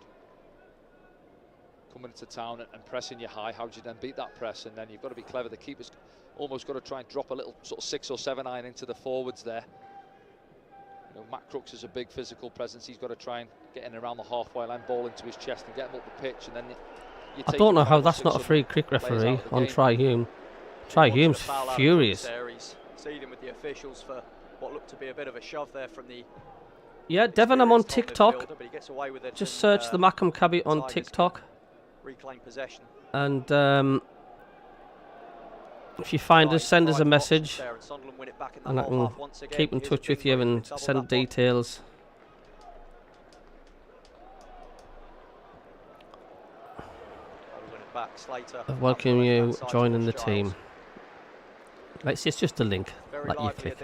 coming into town and pressing you high. How do you then beat that press? And then you've got to be clever. The keeper's almost got to try and drop a little sort of 6 or 7 iron into the forwards there. You know, Matt Crooks is a big physical presence. He's got to try and get in around the halfway line, ball into his chest and get him up the pitch. And then I don't know how that's not a free kick referee on Try Hume. Try Hume's furious. Proceeding with the officials for what looked to be a bit of a shove there from the... Yeah, Devon, I'm on TikTok. Midfielder, just search the MACKEM CABBIE on TikTok. Reclaim possession. And if you find us, send us a message. And I can keep in touch with you and send details. I welcome you joining the team. It's just a link that you click.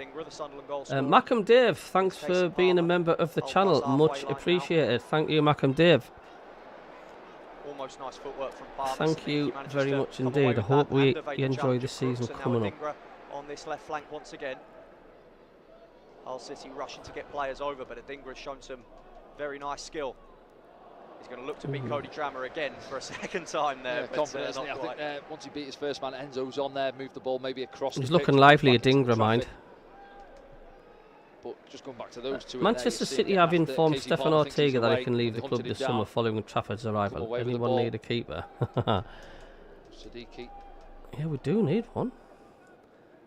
MACKEM Dave, thanks for being a member of the channel. Much appreciated. Thank you, MACKEM Dave. Thank you very much indeed. I hope you enjoy the season coming up. On this left flank once again. Hull City rushing to get players over, but Adingra has shown some very nice skill. He's going to look to beat Cody Drammer again for a second time there. Yeah, confident, isn't he? I think once he beat his first man, Enzo's on there, moved the ball maybe across. He's looking lively, Adingra, mind. But just going back to those two. Manchester City have informed Stefan Ortega that he can leave the club this summer following Trafford's arrival. Anyone need a keeper? Sadiki. Yeah, we do need one.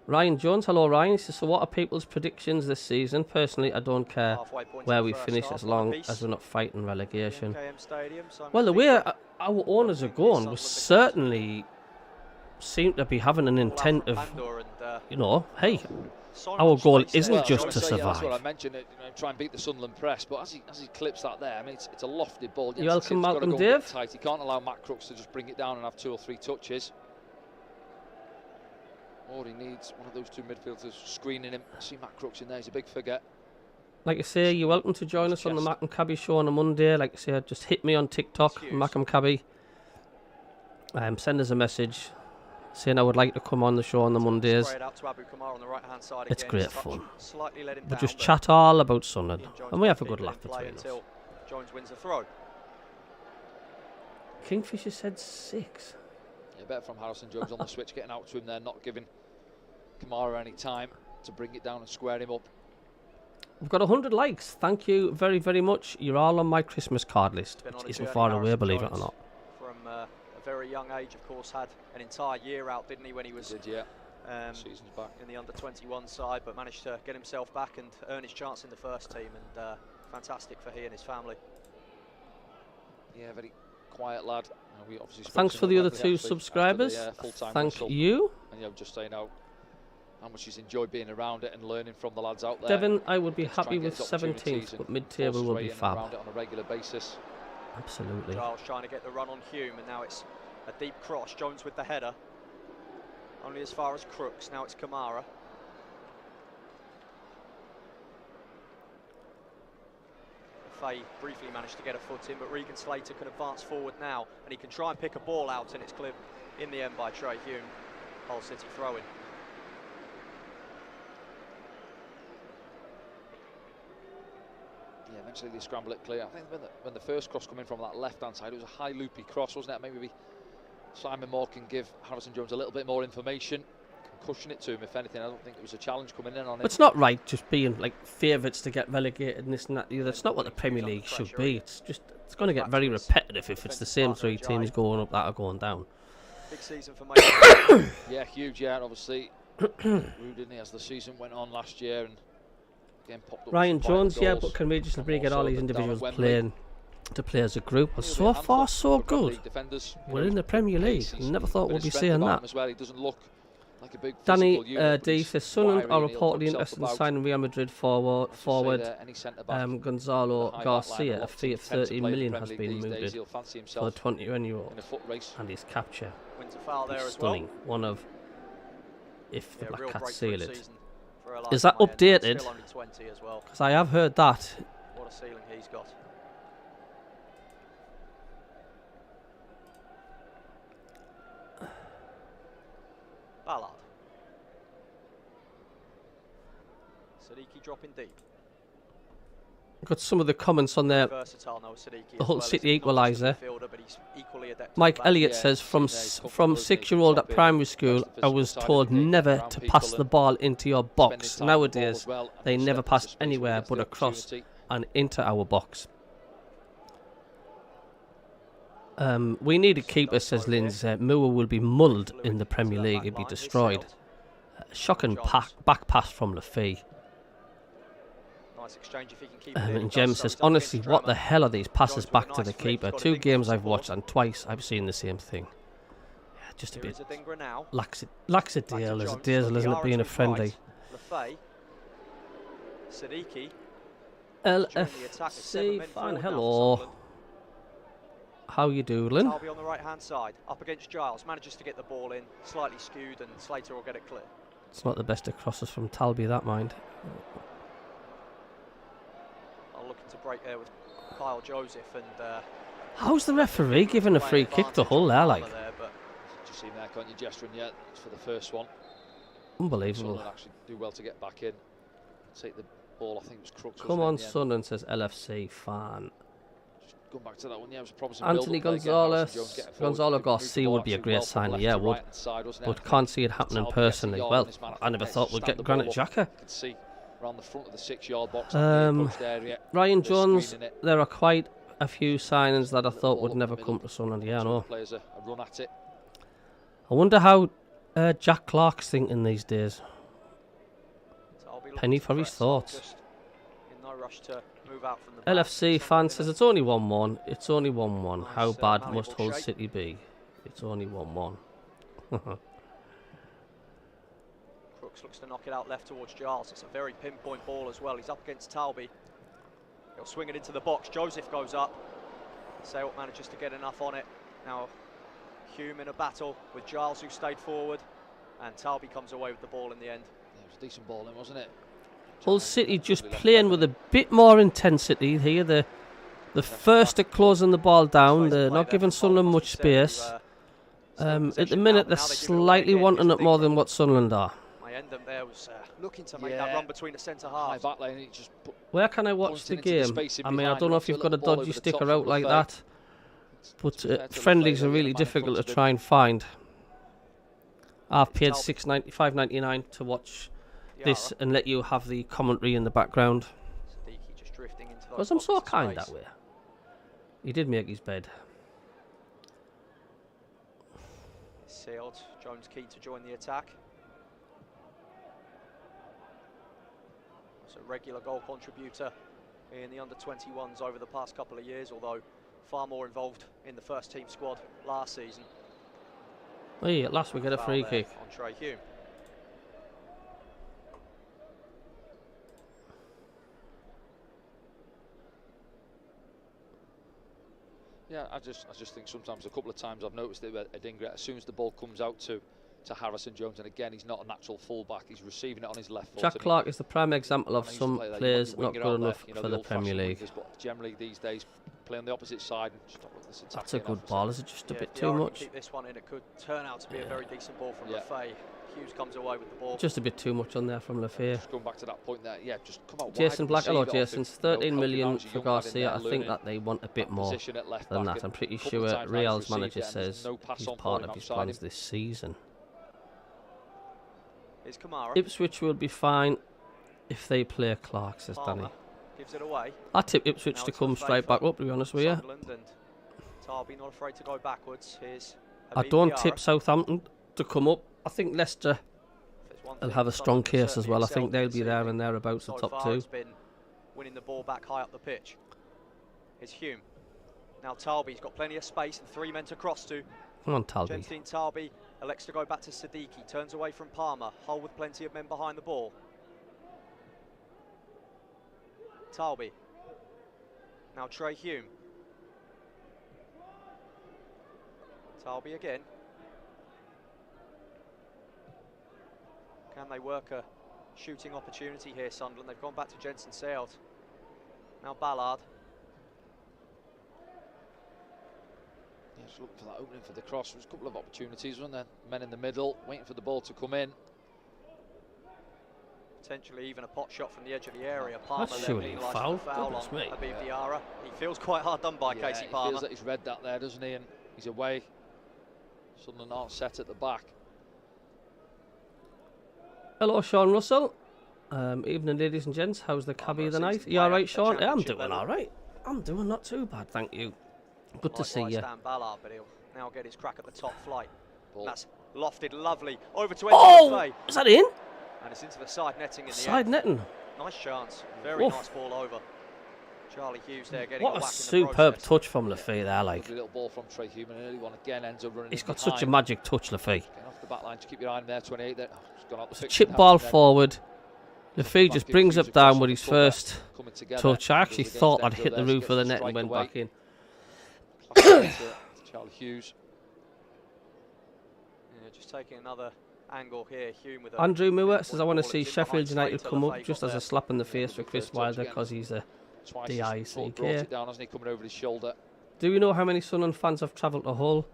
Ryan Jones, hello Ryan. He says, so what are people's predictions this season? Personally, I don't care where we finish as long as we're not fighting relegation. Well, the way our owners are going, we certainly seem to be having an intent of, you know, hey, our goal isn't just to survive. That's what I mentioned, try and beat the Sunderland press, but as he clips that there, I mean, it's a lofted ball. You're welcome, Malcolm Dave. He can't allow Matt Crooks to just bring it down and have 2 or 3 touches. All he needs, one of those 2 midfielders screening him. See Matt Crooks in there, he's a big figure. Like I say, you're welcome to join us on the MACKEM CABBIE show on a Monday. Like I say, just hit me on TikTok, MACKEM CABBIE. Send us a message saying I would like to come on the show on the Mondays. Sprayed out to Abu Kamara on the right-hand side It's again. great Touch fun. Slightly let him We'll down, just but chat all about Sunderland, Ian Jones and we have a keep good it laugh in play between us. until Jones wins the throw. Kingfisher said 6. Yeah, better from Harrison Jones on the switch, getting out to him there, not giving Kamara any time to bring it down and square him up. We've got 100 likes. Thank you very, very much. You're all on my Christmas card list. Been on It a isn't journey, far away, Harrison believe it or Jones, not. From a very young age, of course, had an entire year out, didn't he, when he was Season's back. in the under-21 side, but managed to get himself back and earn his chance in the first team, and fantastic for he and his family. Yeah, very quiet lad. We obviously Thanks for the other Wembley 2 after subscribers. full-time Thank whistle. you. And just saying how much he's enjoyed being around it and learning from the lads out there. Devin, I would be Just try happy and get with his 17th, opportunities but and mid-table force his will way be in and fab. around it on a regular basis. Absolutely. Giles trying to get the run on Hume, and now it's a deep cross. Jones with the header. Only as far as Crooks. Now it's Kamara. Fay briefly managed to get a foot in, but Regan Slater can advance forward now, and he can try and pick a ball out, and it's cleared in the end by Trey Hume. Hull City throw-in. Yeah, eventually they scramble it clear. I think when the first cross come in from that left-hand side, it was a high loopy cross, wasn't it? Maybe Simon Moore can give Harrison Jones a little bit more information, can cushion it to him if anything. I don't think it was a challenge coming in on him. It's not right just being like favourites to get relegated and this and that. That's not what the Premier League should be. It's going to get very repetitive if it's the same 3 teams going up that are going down. Big season for Mike. Yeah, huge. Yeah, and obviously Rudin as the season went on last year and again popped up. Ryan with some Jones, quiet yeah, goals but can we just and get all also these down at individuals Wembley. playing to play as a group? Well, He'll be so a handful far, so for Premier good. League defenders. We're in the Premier League. He's Never got a thought bit we'd of be strength saying about him that. as well. He doesn't look like a big Danny physical unit, but D he's says Sunderland wiry are and he'll put reportedly himself interested in about. signing Real Madrid As you forward say there, any centre-back Gonzalo with a high back line Garcia. will A fee of tend to play 13 in the million Premier has League been these days. mooted He'll fancy for the himself 21-year-old, in a foot race. and his capture Wins a foul there is as well. stunning. One of, if the Yeah, Black real Cats breakthrough seal it. season for Elias Is that Mayen, updated? Still only 20 as well. Because I have heard that. What a ceiling he's got. Ballard. Siddiqui dropping deep. Got some of the comments on there. Versatile now, Siddiqui. The as Hull well. City He's not just a equaliser. midfielder, but he's equally adept Mike at the Elliott Yeah, says, from seen there, he's comfortable, from isn't he? 6-year-old Drop at in, primary rest school, of the I was physical side told of the game, never around to people pass the and ball into your spending box. time with the ball Nowadays, as well, and they just never step into pass space when he anywhere gets but the across opportunity. and into our box. We need a keeper, says Linz. Moore will be mulled in the Premier League. He'll be destroyed. Shocking back pass from Lafay. Nice exchange if he can keep it in. He And does Jem so. says, He's up honestly, against what the Drama. hell are these passes Jones with back a to the nice flick. keeper? He's got 2 a games Dingra I've watched support. and twice I've seen the same thing. Yeah, just a Here bit is a Dingra now. lackadaisical, isn't it, being a friendly? Lafay. Siddiqui. LFC fan, hello. How you doing? Talby on the right hand side, up against Giles, manages to get the ball in, slightly skewed, and Slater will get it clear. It's not the best of crosses from Talby, that mind. I'm looking to break there with Kyle Joseph, and How's the referee giving a free kick to Hull there, like? but Just seen there, can't you, gesturing yet? It's for the first one. Unbelievable. Sunderland actually do well to get back in. Take the ball, I think it was Crooks. Come on, son. Sunderland, says LFC fan. Going back to that one, yeah, it was a promising Anthony build-up there, again, Harrison Jones Gonzalez. getting forward, Gonzalo moved the Garcia ball would be a actually great well from signing, left yeah, to would. right-hand side, wasn't it? But can't see it happening Talby personally. gets a yard Well, on this man. I never thought we'd Stand get the Granite ball up. Xhaka. You can see around the front of the 6-yard box, and the post area. Ryan They're Jones, screening it. there are quite a few signings that I thought Ball would up never the come middle. to Sunderland. Yeah, I Some know. players a run at it. I wonder how Jack Clark's thinking these days. Talby Penny looking to for his press, thoughts. just in no rush to move out from the back. LFC fan says it's only 1-1. It's only 1-1. Nice, How bad malleable must Hull shape. City be? It's only 1-1. Crooks looks to knock it out left towards Giles. It's a very pinpoint ball as well. He's up against Talby. He'll swing it into the box. Joseph goes up. Sale manages to get enough on it. Now Hume in a battle with Giles, who stayed forward, and Talby comes away with the ball in the end. Yeah, it was a decent ball in, wasn't it? Hull City just playing with a bit more intensity here. The first at closing the ball down. They're not giving Sunderland much space. At the minute, they're slightly wanting it more than what Sunderland are. My end them there was looking to make that run between the centre half. Back lane, he just Where can I watch the game? I mean, I don't know if you've got a dodgy sticker out like that, but friendlies are really difficult to try and find. I've paid $5.99 to watch this and let you have the commentary in the background. Because I'm so kind that way. He did make his bed. Sealed. Jones keen to join the attack. It's a regular goal contributor in the under-21s over the past couple of years, although far more involved in the first team squad last season. Hey, at last we get a free kick. On Trey Hume. Yeah, I just think sometimes a couple of times I've noticed it at Adingra, as soon as the ball comes out to Harrison Jones, and again he's not a natural fullback, he's receiving it on his left foot. Jack Clark is the prime example of some players not good enough for the Premier League. But generally these days play on the opposite side. That's a good ball. Is it just a bit too much? Keep this one in. It could turn out to be a very decent ball from Lefay. Hughes comes away with the ball. Just a bit too much on there from Lefay. Just going back to that point there, just come out Jason wide. Black, hello Jason's 13 million for Garcia. I think that they want a bit more than that. I'm pretty sure Real's manager says he's part of his plans this season. Ipswich will be fine if they play Clark, says Danny. Gives it away. I tip Ipswich to come straight back up, to be honest with you. Tarby not afraid to go backwards. I don't tip Southampton to come up. I think Leicester will have a strong case as well. I think they'll be there and thereabouts the top two. Winning the ball back high up the pitch. It's Hume. Now Talby's got plenty of space and 3 men to cross to. Come on, Talby. Gentine Talby elects to go back to Siddiqui. Turns away from Palmer. Hull with plenty of men behind the ball. Talby. Now Trey Hume. Talby again. Can they work a shooting opportunity here, Sunderland? They've gone back to Jensen Seelt. Now Ballard. Yeah, just looking for that opening for the cross. There's a couple of opportunities, weren't there? Men in the middle, waiting for the ball to come in. Potentially even a pot shot from the edge of the area. Palmer That's surely a foul. Goodness me. Habib Diarra. He feels quite hard done by Casey Palmer. He feels that he's read that there, doesn't he? And he's away. Sunderland aren't set at the back. Hello, Sean Russell. Evening, ladies and gents. How's the cabbie of the night? You all right, Sean? Yeah, I'm doing all right. I'm doing not too bad, thank you. Good to see you. Dan Ballard, but he'll now get his crack at the top flight. Ball. That's lofted lovely over to Oh, is that in? And it's into the side netting in the Side netting. Nice chance. Very nice ball over. Charlie Hughes there getting what a superb touch from Lefay there, like. A little ball from Trey Hume, an early one again, ends up running. He's got such a magic touch, Lefay. Getting off the back line to keep your eye on there, 28 there. It's a chip ball forward. Lefay just brings up down with his first touch. I actually thought I'd hit the roof of the net and went back in. Charlie Hughes. Yeah, just taking another angle here. Hume with Andrew Moore says, I want to see Sheffield United come up just as a slap in the face for Chris Wilder because he's a DICK. Do you know how many Sunderland fans have travelled to Hull?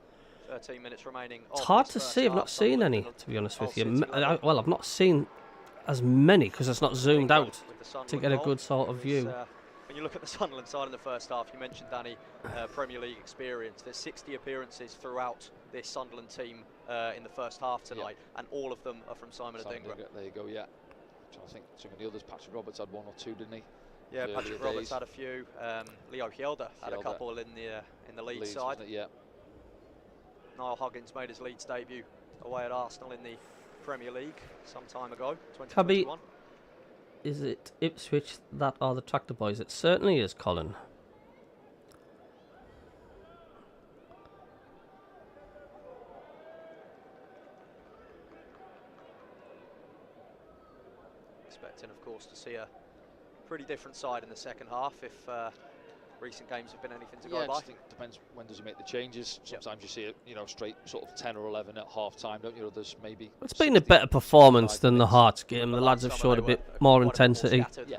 13 minutes remaining. It's hard to see. I've not seen any, to be honest with you. Well, I've not seen as many because it's not zoomed out to get a good sort of view. When you look at the Sunderland side in the first half, you mentioned, Danny, Premier League experience. There's 60 appearances throughout this Sunderland team in the first half tonight, and all of them are from Simon Adingra. There you go, yeah. I think some of the others, Patrick Roberts had 1 or 2, didn't he? Yeah, Patrick Roberts had a few. Leo Hjelde had a couple in the Leeds side. Yeah. Niall Huggins made his Leeds debut away at Arsenal in the Premier League some time ago, 2021. Is it Ipswich that are the tractor boys? It certainly is, Colin. Expecting, of course, to see a pretty different side in the second half if recent games have been anything to go by. I think it depends when does he make the changes. Sometimes you see it, straight sort of 10 or 11 at half time, don't you? Others maybe. It's been a better performance than the Hearts game. The lads have showed a bit more intensity. Yeah,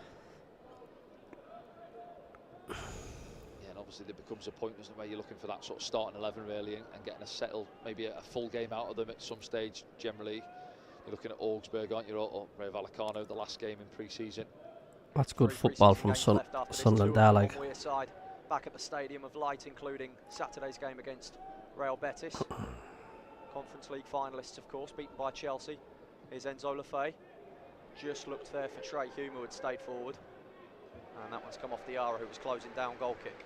and obviously there becomes a point, doesn't it, where you're looking for that sort of starting 11 really, and getting a settled, maybe a full game out of them at some stage. Generally, you're looking at Augsburg, aren't you, or Rayo Vallecano, the last game in pre-season. That's good football from Sunderland there, like. Back at the Stadium of Light, including Saturday's game against Real Betis. Conference League finalists, of course, beaten by Chelsea. Here's Enzo Lefebvre. Just looked there for Trey Hume, who had stayed forward. And that one's come off Diarra, who was closing down goal kick.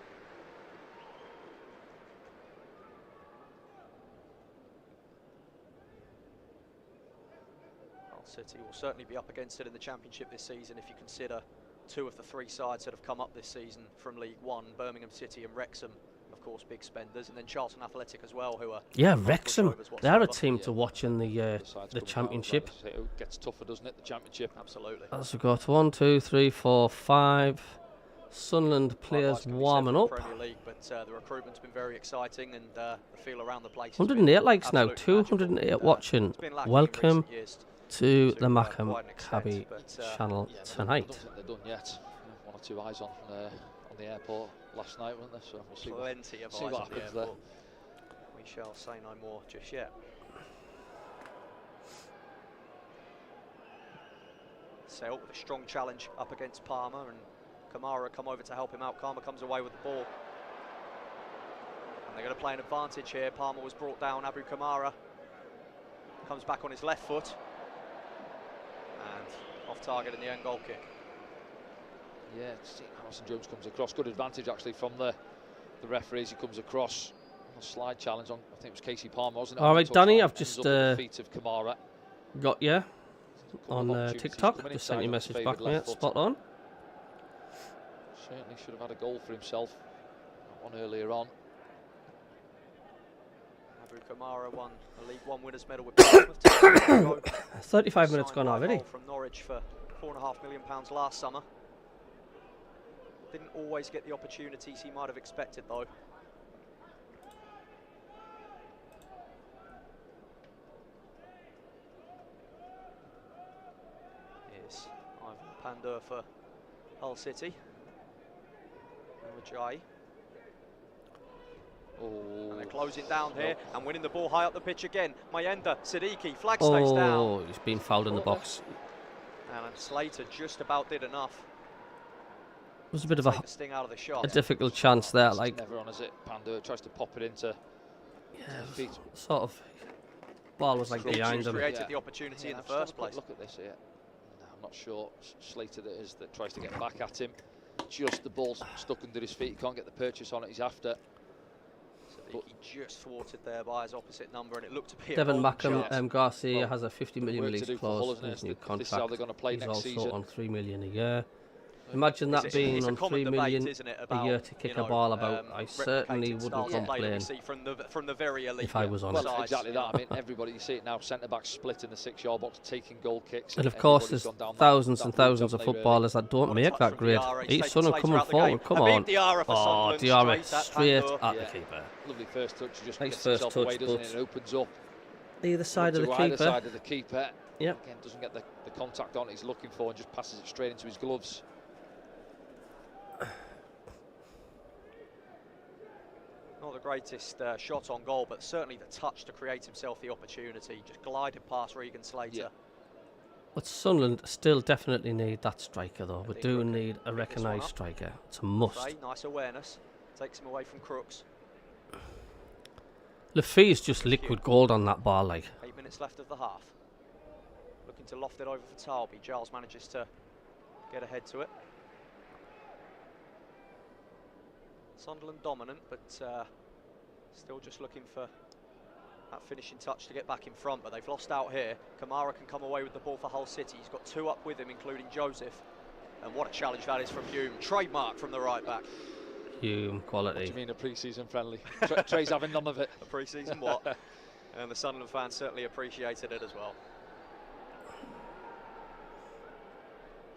Hull City will certainly be up against it in the Championship this season if you consider 2 of the 3 sides that have come up this season from League One, Birmingham City and Wrexham, of course, big spenders, and then Charlton Athletic as well, who are... Yeah, Wrexham, they're a team to watch in the Championship. It gets tougher, doesn't it, the Championship? Absolutely. As we've got 1, 2, 3, 4, 5 Sunderland players warming up. Premier League, but the recruitment's been very exciting, and the feel around the place. 108 likes now, 208 watching. Welcome to the MACKEM CABBIE channel tonight. I don't think they're done yet. 1 or 2 eyes on the airport last night, weren't there? So we'll see plenty of eyes what on happens the there. We shall say no more just yet. Sale with a strong challenge up against Palmer, and Kamara come over to help him out. Palmer comes away with the ball, and they're going to play an advantage here. Palmer was brought down. Abu Kamara comes back on his left foot, and off target in the end, goal kick. Yeah, Harrison Jones comes across. Good advantage actually from the referees. He comes across on a slide challenge on, I think it was Casey Palmer, wasn't it? All right, Danny, I've just feet of Kamara. Got you on TikTok. Just sent you a message back, mate. Spot on. Certainly should have had a goal for himself. That one earlier on. Abu Kamara won a League One winners' medal with Bournemouth. 35 minutes gone already. From Norwich for £4.5 million last summer. Didn't always get the opportunities he might have expected, though. Here's Ivan Pandur for Hull City. Rajai. And they're closing down here and winning the ball high up the pitch again. Mayenda, Siddiqui, flag stays down. Oh, he's been fouled in the box. And Slater just about did enough. It was a bit of a difficult chance there. Like, never on, is it? Pandur tries to pop it into feet. Sort of ball was like behind him. Created the opportunity in the first place. Look at this here. No, I'm not sure. Slater that is that tries to get back at him. Just the ball stuck under his feet. He can't get the purchase on it. He's after. But he just thwarted there by his opposite number, and it looked to be Devin a MACKEM Garcia has a 50 million release clause in his new contract. This is how they're going to play He's next also season. on 3 million a year. Imagine that being on 3 million a year to kick a ball about. I certainly wouldn't complain from the very elite if I was on it. Well, exactly that. I mean, everybody, you see it now, centre-back split in the 6-yard box, taking goal kicks. And of course, there's thousands and thousands of footballers that don't make that grade. Each son coming forward, come on. Oh, Diarra straight at the keeper. Lovely first touch, he just nice gets first himself touch, away, doesn't it? It opens up. Either side of the keeper. Either side of the keeper. Yep. Again, doesn't get the contact on it he's looking for and just passes it straight into his gloves. Not the greatest shot on goal, but certainly the touch to create himself the opportunity. Just glided past Regan Slater. Yeah. But Sunderland still definitely need that striker, though. We do need a recognised striker. It's a must. Nice awareness. Takes him away from Crooks. Lefebvre's just liquid gold on that ball, like. 8 minutes left of the half. Looking to loft it over for Talby. Giles manages to get ahead to it. Sunderland dominant, but still just looking for that finishing touch to get back in front, but they've lost out here. Kamara can come away with the ball for Hull City. He's got 2 up with him, including Joseph. And what a challenge that is from Hume. Trademark from the right back. Hume quality. What do you mean a pre-season friendly? Trey's having none of it. A pre-season what? And the Sunderland fans certainly appreciated it as well.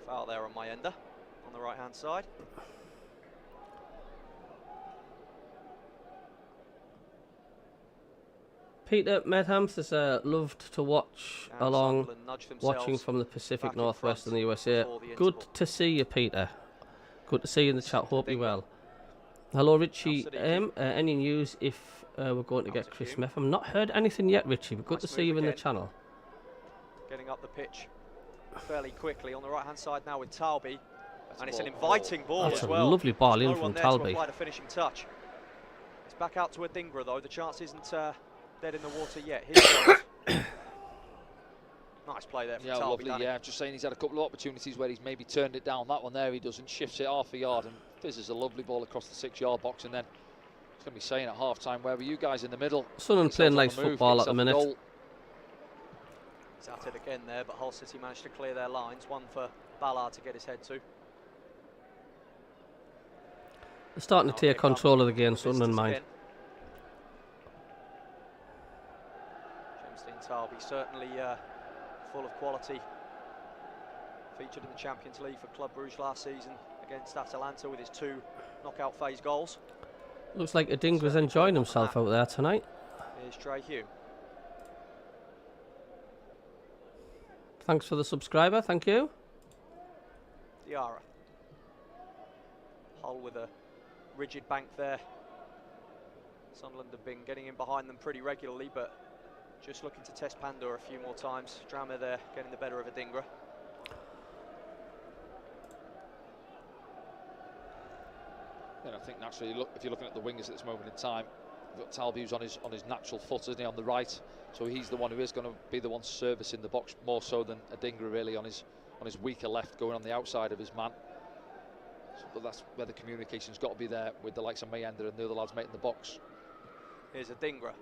Foul there on Mayenda on the right-hand side. Peter Medhams has loved to watch along, watching from the Pacific Northwest in the USA. Good to see you, Peter. Good to see you in the chat. Hope you're well. Hello, Richie. Any news if we're going to get Chris Smith? I've not heard anything yet, Richie. But good to see you in the channel. Getting up the pitch fairly quickly on the right-hand side now with Talby. And it's an inviting ball That's as well. a lovely ball There's in no from one there to Talby. apply the finishing touch. It's back out to Adingra though. The chance isn't dead in the water yet. Here's nice play there from Yeah, Talby. lovely. Yeah, I'm just saying he's had a couple of opportunities where he's maybe turned it down. That one there he doesn't. Shifts it half a yard and fizzes a lovely ball across the 6-yard box. And then he's going to be saying at half-time, where were you guys in the middle? Sunderland playing nice football at the minute. He's at it again there, but Hull City managed to clear their lines. One for Ballard to get his head to. They're starting to take control of the game, Sunderland mind. James Talby certainly full of quality. Featured in the Champions League for Club Brugge last season against Atalanta with his 2 knockout phase goals. Looks like Adingra's enjoying himself out there tonight. Here's Trey Hume. Thanks for the subscriber, thank you. Diarra. Hull with a rigid bank there. Sunderland have been getting in behind them pretty regularly, but just looking to test Pandor a few more times. Drama there getting the better of Adingra. And I think naturally, if you're looking at the wingers at this moment in time, you've got Talby who's on his natural foot, isn't he, on the right? So he's the one who is going to be the one servicing the box more so than Adingra really on his weaker left, going on the outside of his man. So, but that's where the communication's got to be there with the likes of Mayender and the other lads making the box. Here's Adingra.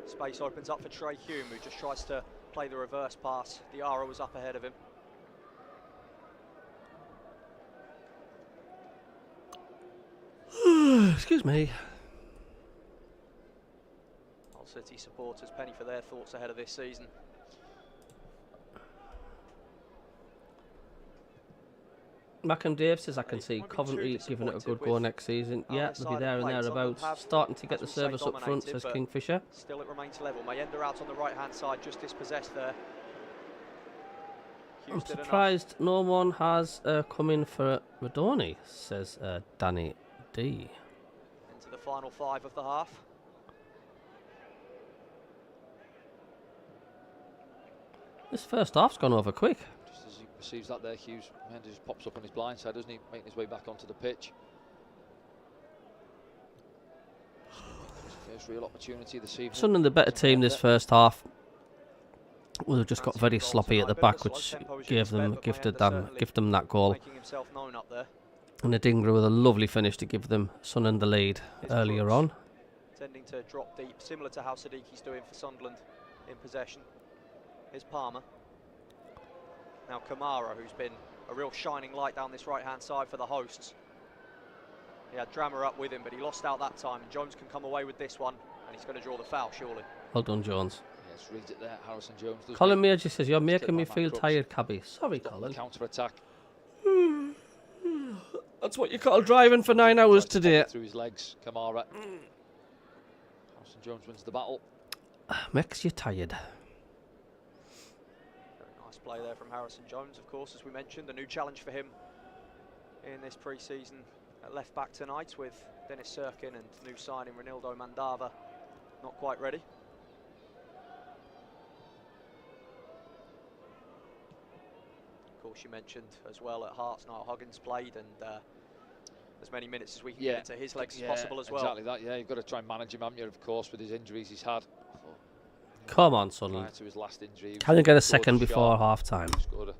Space opens up for Trey Hume, who just tries to play the reverse pass. Diarra was up ahead of him. Excuse me. Hull City supporters penny for their thoughts ahead of this season. MACKEM Dave says, I can see Coventry giving it a good go next season. Yeah, they'll be there and thereabouts. Starting to get the service up front, says Kingfisher. Still it remains level. Mayender out on the right-hand side, just dispossessed there. I'm surprised no one has come in for Radoni, says Danny D. Into the final 5 of the half. This first half's gone over quick. Just as he receives that there, Hughes Mendes just pops up on his blind side, doesn't he? Making his way back onto the pitch. First real opportunity this evening. Sunderland the better team this first half. Well, they've just got very sloppy at the back, which gifted them that goal. And Adingra with a lovely finish to give them Sunderland the lead earlier on. Tending to drop deep, similar to how Sadiki's doing for Sunderland in possession. Here's Palmer. Now Kamara, who's been a real shining light down this right-hand side for the hosts. He had Drama up with him, but he lost out that time. And Jones can come away with this one, and he's going to draw the foul, surely. Well done, Jones. Yes, reads it there, Harrison Jones. Colin Major says, you're making me feel tired, Cabby. Sorry, Colin. Counter-attack. That's what you call driving for 9 hours today. Through his legs, Kamara. Harrison Jones wins the battle. Makes you tired. Very nice play there from Harrison Jones, of course, as we mentioned. A new challenge for him in this pre-season at left back tonight with Dennis Serkin and new signing Ronaldo Mandava not quite ready. Of course, you mentioned as well at Hearts, Niall Huggins played, and as many minutes as we can get into his legs as possible as well. Exactly that, yeah. You've got to try and manage him, haven't you, of course, with his injuries he's had. Come on, Sunderland. To his last injury, Can you get a second before half-time? He scored a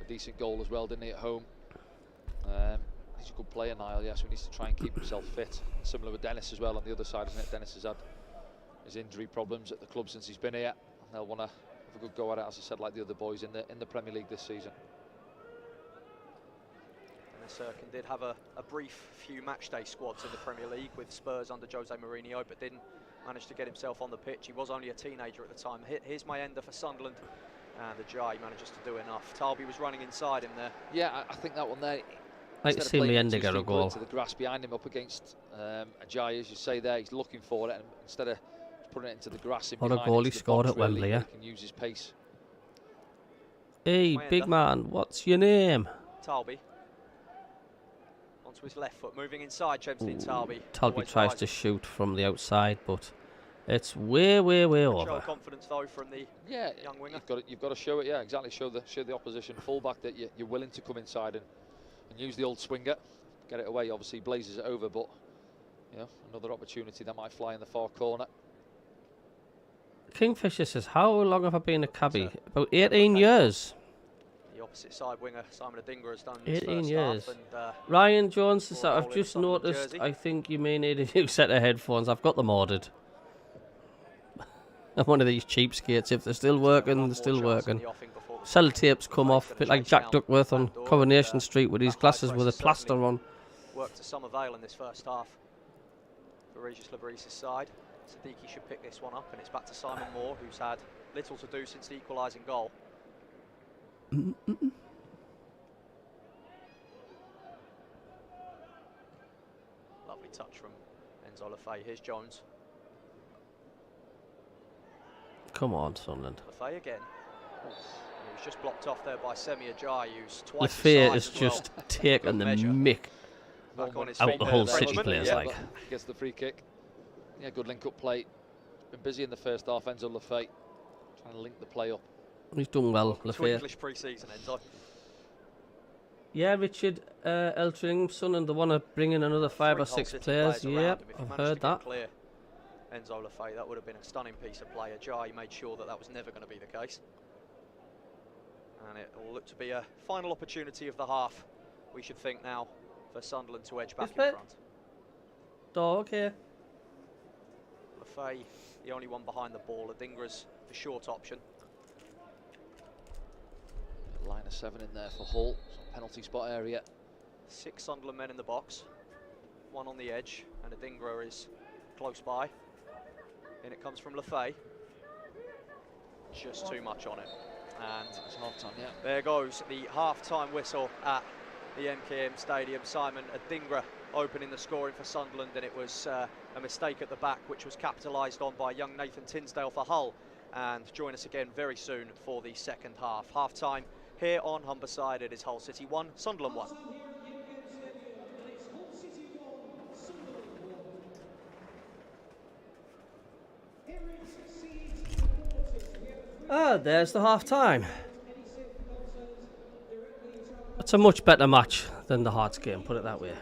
decent goal as well, didn't he, at home? He's a good player, Niall, yeah, so he needs to try and keep himself fit. Similar with Dennis as well on the other side, isn't it? Dennis has had his injury problems at the club since he's been here. And they'll want to have a good go at it, as I said, like the other boys in the Premier League this season. Dennis Serkin did have a brief few matchday squads in the Premier League with Spurs under Jose Mourinho, but didn't manage to get himself on the pitch. He was only a teenager at the time. Here's Mayender for Sunderland, and the Jai manages to do enough. Talby was running inside him there. Yeah, I think that one there. Like to see Mayender get a goal. To the grass behind him up against Jai, as you say there, he's looking for it, and instead of putting it into the grass, what a goal he scored at Wembley, yeah. He can use his pace. Hey, Mayender. big man, what's your name? Talby onto his left foot, moving inside. Chemsley Talby. Talby always tries rising. to shoot from the outside, but it's way Show over. confidence though from the young winger. You've got to show it. Yeah, exactly. Show the opposition fullback that you're willing to come inside and use the old swinger, get it away. Obviously blazes it over, but you know, another opportunity that might fly in the far corner. Kingfisher says, how long have I been a cabbie? About 18 years. The opposite side winger, Simon Adingra, has done his 18 first years. half. And, Ryan Jones says, scored a I've goal in a just Sunderland noticed, jersey. I think you may need a new set of headphones. I've got them ordered. I'm one of these cheapskates. If they're still working, they're still working. Sellotapes come off, a bit like Jack Duckworth on Coronation Street with his glasses with a plaster on. Worked to some avail in this first half for Regis Labrisse's side. Siddiqui should pick this one up, and it's back to Simon Moore, who's had little to do since the equalising goal. Lovely touch from Enzo Lefay. Here's Jones. Come on, Sunderland. Lefay again. And he was just blocked off there by Semi Ajayi, who's twice his Lefay size is as well. just taking the measure. mick Back on his out feet the there, whole the City Frenchman. players, like. Gets the free kick. Yeah, good link-up play. Been busy in the first half. Enzo Lefay trying to link the play up. He's done well, To Lefay. English pre-season, Enzo. Yeah, Richard Eltring, Sunderland, they want to bring in another 5 or 6 players. Yep, I've heard that. Clear Enzo Lefay, that would have been a stunning piece of play. Ajayi made sure that that was never going to be the case. And it will look to be a final opportunity of the half, we should think now, for Sunderland to edge back in front. Dog here. Lefay, the only one behind the ball. Adingra's the short option. Line of 7 in there for Hull. Penalty spot area. 6 Sunderland men in the box. 1 on the edge, and Adingra is close by. In it comes from Lefay. Just too much on it. And It's half time, yeah. there goes the half-time whistle at the MKM Stadium. Simon Adingra opening the scoring for Sunderland, and it was a mistake at the back, which was capitalised on by young Nathan Tinsdale for Hull. And join us again very soon for the second half. Half-time here on Humberside. It is Hull City 1, Sunderland 1. Ah, there's the half-time. It's a much better match than the Hearts game, put it that way.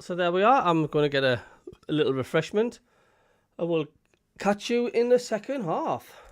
So there we are. I'm going to get a little refreshment. I will catch you in the second half.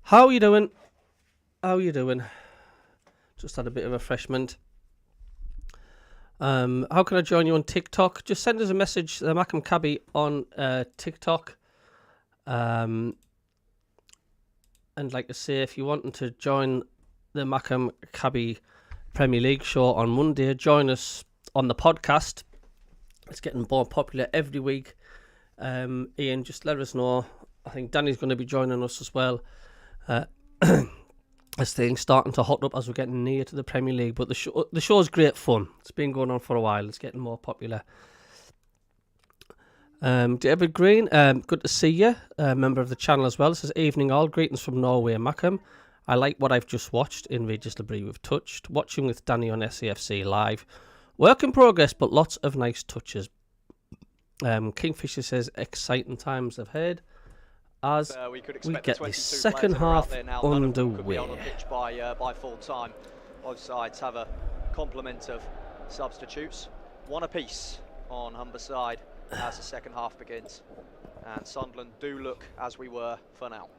How are you doing? How are you doing? Just had a bit of refreshment. How can I join you on TikTok? Just send us a message, the MACKEM CABBIE on TikTok. And like I say, if you want to join the MACKEM CABBIE Premier League show on Monday, join us on the podcast. It's getting more popular every week. Ian, just let us know. I think Danny's going to be joining us as well. As things starting to hot up as we're getting near to the Premier League. But the show's great fun. It's been going on for a while. It's getting more popular. David Green, good to see you. Member of the channel as well. It says, evening all. Greetings from Norway, MACKEM. I like what I've just watched in Regis Labrie with Touched. Watching with Danny on SAFC Live. Work in progress, but lots of nice touches. Kingfisher says, exciting times ahead. As we get the second half underway. On the pitch by full time. Both sides have a complement of substitutes. One apiece on Humberside as the second half begins. And Sunderland do look as we were for now.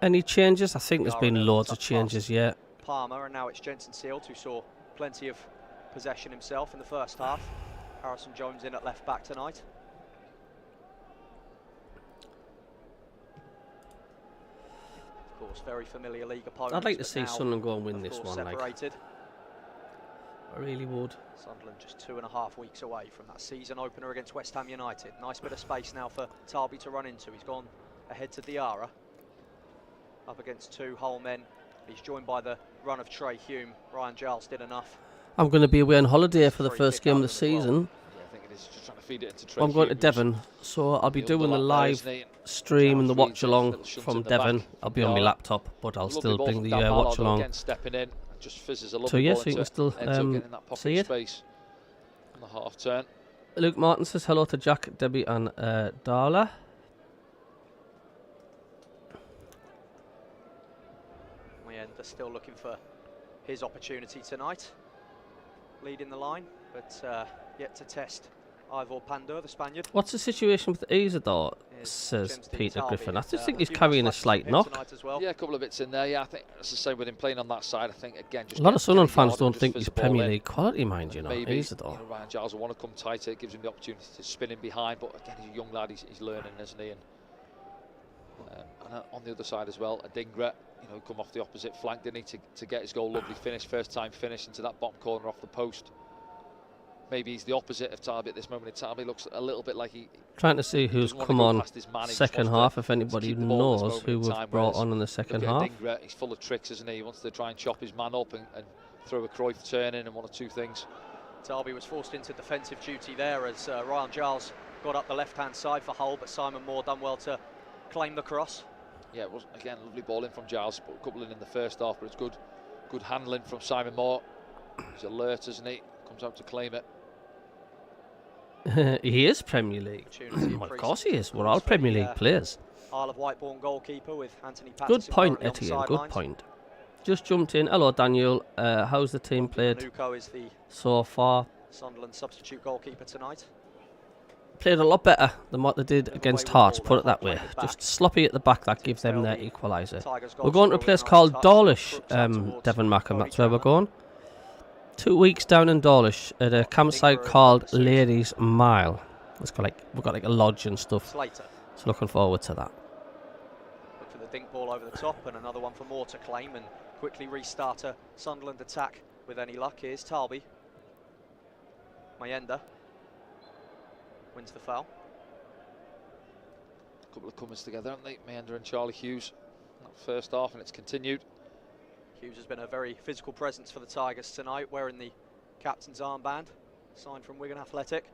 Any changes? I think there's been loads of changes, yeah. Palmer, and now it's Jensen Seald, who saw plenty of possession himself in the first half. Harrison Jones in at left back tonight. Of course, very familiar league opponents. I'd like to see Sunderland go and win this one. Separated. I really would. Sunderland just 2.5 weeks away from that season opener against West Ham United. Nice bit of space now for Talby to run into. He's gone ahead to Diarra. Up against two Hull men. He's joined by the run of Trey Hume. Ryan Giles did enough. I'm going to be away on holiday for the first game of the season. Yeah, I think it is just trying to feed it into Trey I'm going to Hume, Devon, so I'll be doing the live stream and the watch along from Devon. I'll be on my laptop, but I'll still bring the watch along. So yes, you can still see it. On the half turn. Luke Martin says hello to Jack, Debbie and Darla. They're still looking for his opportunity tonight, leading the line, but yet to test Ivor Pandor, the Spaniard. What's the situation with Isidore, says Peter Griffin? I just think he's carrying a slight knock. Yeah, a couple of bits in there. Yeah, I think it's the same with him playing on that side. I think, again, just a lot of Sunderland fans don't think he's Premier League quality, mind you, maybe, Isidore. Ryan Giles will want to come tighter. It gives him the opportunity to spin in behind, but again, he's a young lad. He's learning, isn't he? And on the other side as well, Adingra, come off the opposite flank, didn't he, to get his goal. Lovely finish, first time finish into that bottom corner off the post. Maybe he's the opposite of Talby at this moment in time. He looks a little bit like he... Trying to see who's come on second half, if anybody knows who we've brought on in the second half. Adingra, he's full of tricks, isn't he? He wants to try and chop his man up and throw a Cruyff turn in and one or two things. Talby was forced into defensive duty there as Ryan Giles got up the left-hand side for Hull, but Simon Moore done well to claim the cross. Yeah, it was, again, lovely ball in from Giles, but a couple in the first half, but it's good handling from Simon Moore. He's alert, isn't he? Comes out to claim it. He is Premier League. Well, of course he is. We're all Premier League players. Isle of Wight-born goalkeeper with Anthony Patterson. Good point, Etienne. Good point. Just jumped in. Hello, Daniel. How's the team played Nuko is the so far? Sunderland substitute goalkeeper tonight. Played a lot better than what they did against Hearts, put it that way. Just sloppy at the back, that gives them their equaliser. We're going to a place called Dawlish, Devon MACKEM, that's where we're going. 2 weeks down in Dawlish at a campsite called Ladies Mile. We've got like a lodge and stuff. So looking forward to that. Look for the dink ball over the top and another one for Moore to claim and quickly restart a Sunderland attack with any luck. Here's Talby. Mayenda wins the foul. A couple of comers together, haven't they? Mayenda and Charlie Hughes. That first half, and it's continued. Hughes has been a very physical presence for the Tigers tonight, wearing the captain's armband, signed from Wigan Athletic.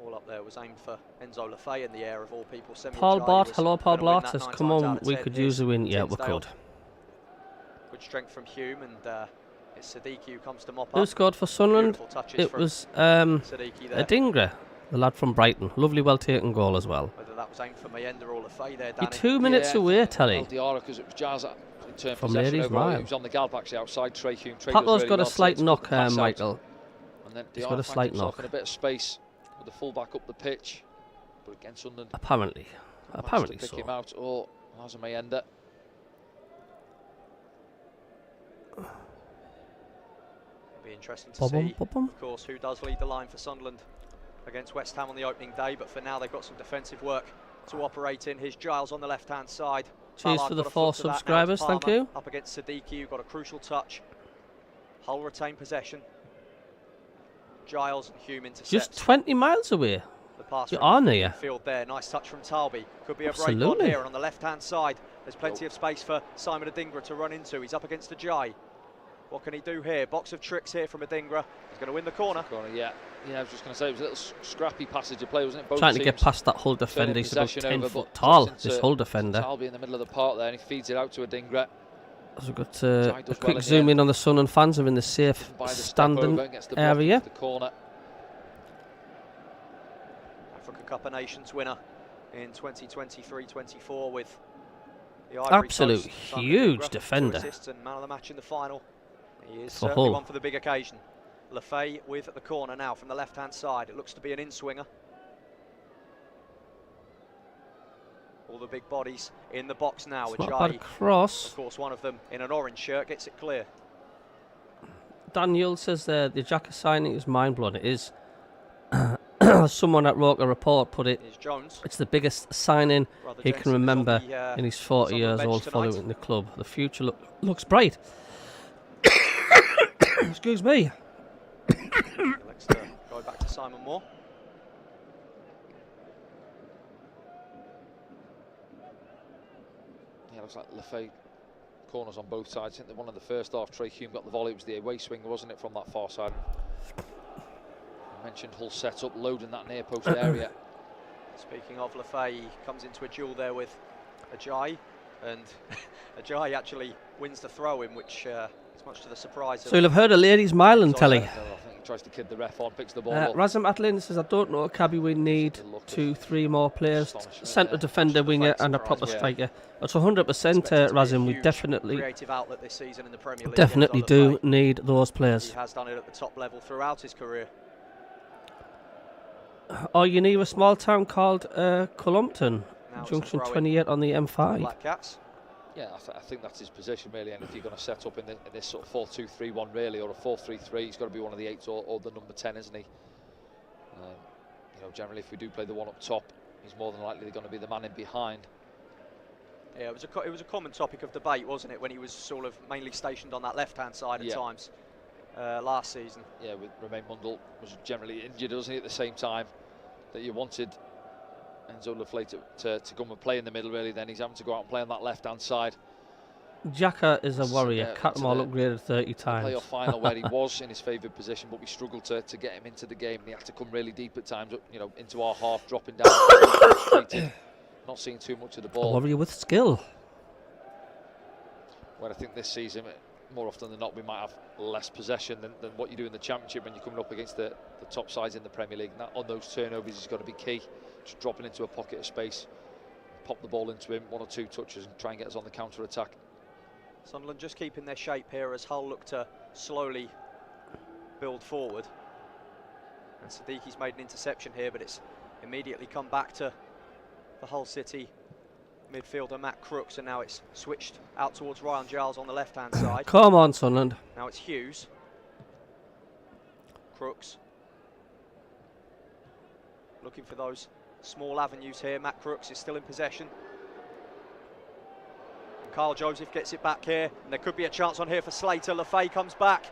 All up there was aimed for Enzo Lefay in the air of all people. Paul Bart, hello Paul Bart, says come on, we could use a win. Yeah, we could. Good strength from Hume, and it's Siddiqui who comes to mop up. Who scored for Sunderland? It was Adingra, the lad from Brighton. Lovely, well taken goal as well. Whether that was aimed for Mayenda or Lefay there, You're 2 minutes away, Telly. Because it was Giles from Ladies Mile. He was on the gallop actually outside Trey Hume. Patlo's got a slight knock, Michael. And then He's got a slight knock. in a bit of space with the full-back up the pitch. But again, Sunderland Apparently pick so. him out. Or as may end it. Be interesting to see, Bum. of course, who does lead the line for Sunderland against West Ham on the opening day. But for now, they've got some defensive work to operate in. Here's Giles on the left-hand side. Cheers Ballard for the got a 4 foot to that now. subscribers, It's thank Palmer you. Up against Siddiqui, who got a crucial touch. Hull retain possession. Giles and Hume intercepts. Just 20 miles away. The pass You from are near. field there. Nice touch from Talby. Could be a break on Absolutely. here. And on the left-hand side, there's plenty of space for Simon Adingra to run into. He's up against Ajay. What can he do here? Box of tricks here from Adingra. He's going to win the corner. Yeah, I was just going to say, it was a little scrappy passage of play, wasn't it? Both Trying to teams get past that Hull defender. He's about possession 10 over, foot but tall, just this into Hull defender. Talby in the middle of the park there, and he feeds it out to Adingra. As we've got Jai a does well quick in zoom the in on the Sun and fans are in the safe By the step standing over, gets the block area. into the corner. Africa Cup of Nations winner in 2023-24 with the Ivory Absolute Coast. Simon huge Adingra, defender. 2 assists and man of the match in the final. He is For certainly Hull. one for the big occasion. Lefay with the corner now from the left-hand side. It looks to be an in-swinger. All the big bodies in the box now. It's not a bad Ajay, cross. of course, one of them in an orange shirt, gets it clear. Daniel says the Xhaka signing is mind-blowing. It is. Someone at Roker Report put it. Here's Jones. It's the biggest signing Brother he Jensen can is on remember the, in his 40 on the years bench old tonight. following the club. The future looks bright. Excuse me. Let's go back to Simon Moore. Yeah, looks like Lefay corners on both sides. I think that one of the first half, Trey Hume got the volley. It was the away swinger, wasn't it, from that far side? I mentioned Hull set up, loading that near post area. Speaking of Lefay, he comes into a duel there with Ajay, and Ajay actually wins the throw-in, which is much to the surprise So you'll have heard a lady's miling, Telly. I think he tries to kid the ref on, picks the ball up. Razam Atlin says, I don't know, CABBIE, we need 2-3 more players. Centre defender, winger and a proper striker. That's 100%, Razam. We definitely creative outlet this season in the Premier League. definitely do need those players. He has done it at the top level throughout his career. Are you near a small town called Cullompton, Now Junction 28 on the M5? Black Cats. Yeah, I think that's his position really, and if you're going to set up in this sort of 4-2-3-1 really, or a 4-3-3, he's got to be one of the 8s or the number 10, isn't he? You know, generally if we do play the one up top, he's more than likely going to be the man in behind. Yeah, it was a common topic of debate, wasn't it, when he was sort of mainly stationed on that left-hand side at times last season. Yeah, with Romain Mundle was generally injured, wasn't he, at the same time that you wanted Enzo Lefay to come and play in the middle really, then he's having to go out and play on that left-hand side. Xhaka is a warrior. Catmull upgraded 30 times. Playoff final where he was in his favoured position, but we struggled to get him into the game, and he had to come really deep at times, you know, into our half, dropping down, frustrated, not seeing too much of the ball. A warrior with skill. Where I think this season, more often than not, we might have less possession than what you do in the Championship when you're coming up against the top sides in the Premier League. And that, on those turnovers, is going to be key. Just dropping into a pocket of space, pop the ball into him, 1 or 2 touches, and try and get us on the counter-attack. Sunderland just keeping their shape here as Hull look to slowly build forward. And Siddiqui's made an interception here, but it's immediately come back to the Hull City midfielder Matt Crooks, and now it's switched out towards Ryan Giles on the left-hand side. Come on, Sunderland. Now it's Hughes. Crooks. Looking for those small avenues here. Matt Crooks is still in possession. And Carl Joseph gets it back here, and there could be a chance on here for Slater. Lefay comes back.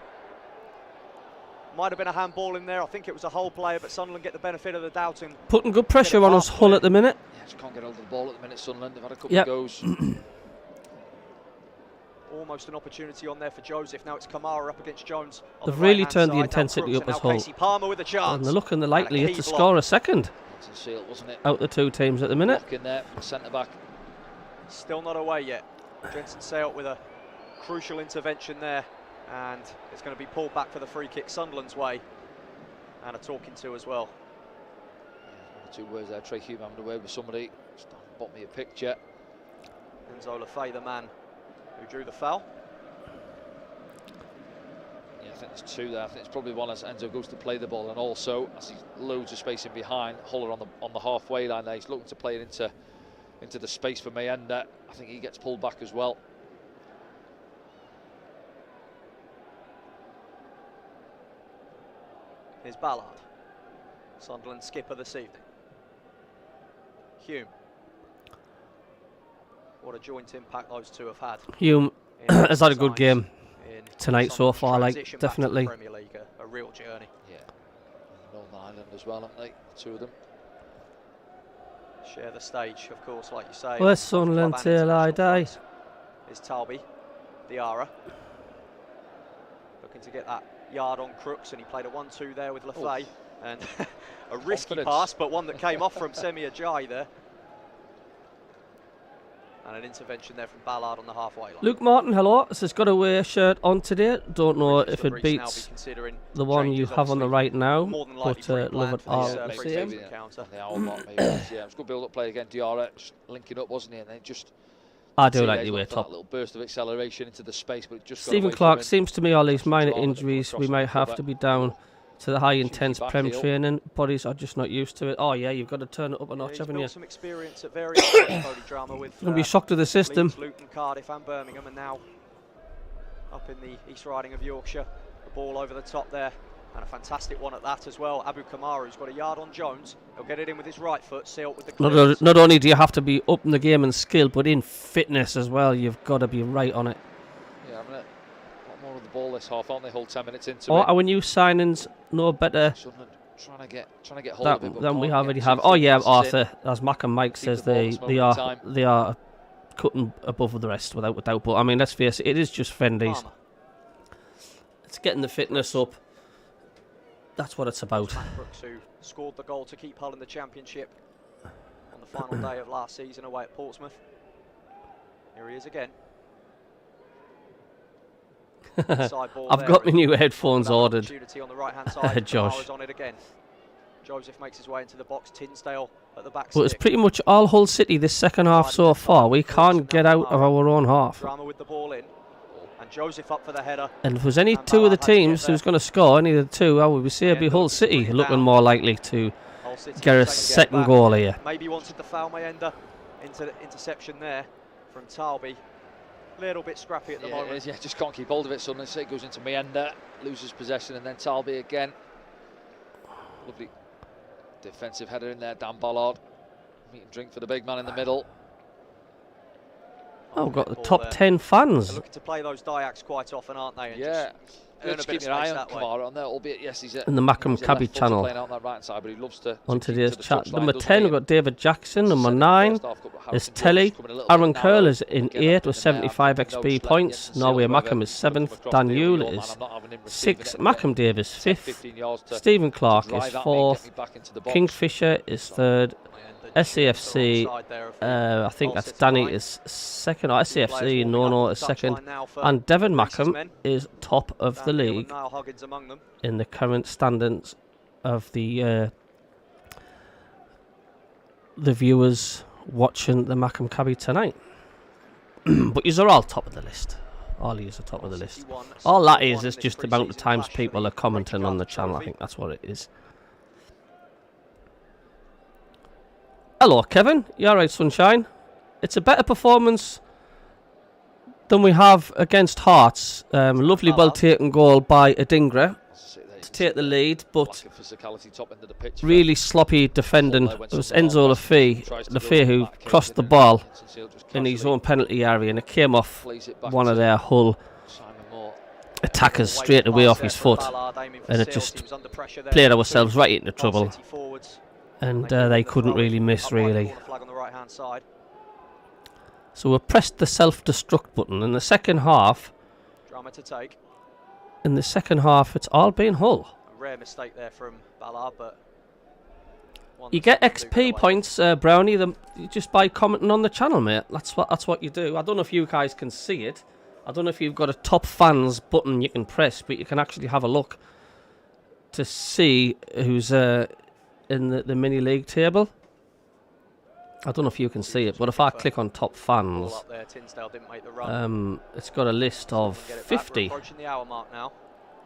Might have been a handball in there. I think it was a Hull player, but Sunderland get the benefit of the doubt and putting good pressure on us, Hull, at the minute. Yeah, just can't get hold of the ball at the minute, Sunderland. They've had a couple of goes. almost an opportunity on there for Joseph. Now it's Kamara up against Jones. They've really turned the intensity up as Hull. Casey Palmer with a chance. And they're looking likely to score a second. Seal, wasn't it? Out the 2 teams at the minute. Block in there from the centre back. Still not away yet. Jensen Seelt with a crucial intervention there, and it's going to be pulled back for the free kick Sunderland's way, and a talking to as well. Yeah, 2 words there. Trey Hume having a word with somebody. Just bought me a picture. Enzo Lefay, the man who drew the foul. Yeah, I think there's two there. I think it's probably one as Enzo goes to play the ball, and also as he's loads of space in behind, Huller on the halfway line there. He's looking to play it into the space for Mayenda. I think he gets pulled back as well. Here's Ballard, Sunderland skipper this evening. Hume. What a joint impact those two have had. Hume has had a good game in tonight so far, like, definitely. Premier League, a real journey. Yeah. Northern Ireland as well, haven't they? Two of them. Share the stage, of course, like you say. Where's Sunderland till I die? Is Talby, Diarra. Looking to get that yard on Crooks, and he played a 1-2 there with Lafay. And a risky pass, but one that came off from Semi Ajayi there. And an intervention there from Ballard on the halfway line. Luke Martin, hello. This has got a away shirt on today. Don't know if it beats the one you have on the right now, but love it all the same. Yeah, it's good build-up play again. Diarra just linking up, wasn't he? And then just I do like the way top. That little burst of acceleration into the space, but it just Stephen Clark, seems to me all these minor injuries, we might have to be down to the high intense prem training. Bodies are just not used to it. Oh yeah, you've got to turn it up a notch, haven't you? Some experience at various drama with going to be shocked to the system. Leeds, Luton, Cardiff and Birmingham, and now up in the East Riding of Yorkshire. The ball over the top there, and a fantastic one at that as well. Abu Kamaru's got a yard on Jones. He'll get it in with his right foot, Sealt with the clearance. Not only do you have to be up in the game and skill, but in fitness as well. You've got to be right on it. Yeah, I mean, a lot more of the ball this half, aren't they? Whole 10 minutes into it. Our new signings no better trying to get hold of it, than we already have. Oh yeah, Arthur, as Mac and Mike says, they are cutting above the rest without a doubt. But I mean, let's face it, it is just friendlies. It's getting the fitness up. That's what it's about. Brooks, who scored the goal to keep Hull in the Championship on the final day of last season away at Portsmouth. Here he is again. I've got my new headphones ordered. On the right-hand side. Josh. On it again. Joseph makes his way into the box. Tinsdale at the back. Well, it's pretty much all Hull City this second half so far. We can't get out of our own half. Drama with the ball in. And Joseph up for the header. And if there's any two of the teams who's going to score, any of the two, I would say it'd be Hull City looking more likely to get a second goal here. Maybe wanted the foul, Mayenda, into the interception there from Talby. Little bit scrappy at the moment. It is, yeah, just can't keep hold of it. Suddenly it goes into Mayenda, loses possession, and then Talby again. Lovely defensive header in there, Dan Ballard. Meat and drink for the big man in the middle. Oh, we've got the top 10 fans. They're looking to play those Diaks quite often, aren't they? And yeah. Just keep your eye on Kamara on there, albeit yes, he's in the MACKEM CABBIE channel. Out that right side, but he loves to on today's chat. Number 10, we've got David Jackson. Number 9 is Telly. Aaron Curl is in 8 with 75 XP points. Norway MACKEM is 7th. Dan Yule is 6th. MACKEM Davis 5th. Stephen Clark is 4th. Kingfisher is 3rd. SAFC, I think that's Danny is 2nd, or SAFC Nono is 2nd, and Devon MACKEM is top of the league in the current standings of the viewers watching the MACKEM CABBIE tonight. But these are all top of the list. All these are top of the list. All that is just the amount of times people are commenting on the channel. I think that's what it is. Hello, Kevin. You alright, sunshine? It's a better performance than we have against Hearts. Lovely, well-taken goal by Adingra to take the lead, but really sloppy defending. It was Enzo Lafay who crossed the ball in his own penalty area, and it came off one of their Hull attackers straight away off his foot, and it just played ourselves right into trouble. And they couldn't really miss, really. So we pressed the self-destruct button. In the second half, it's all been Hull. A rare mistake there from Ballard, but you get XP points, Brownie, just by commenting on the channel, mate. That's what you do. I don't know if you guys can see it. I don't know if you've got a top fans button you can press, but you can actually have a look to see who's in the mini league table. I don't know if you can see it, but if I click on top fans, it's got a list of 50.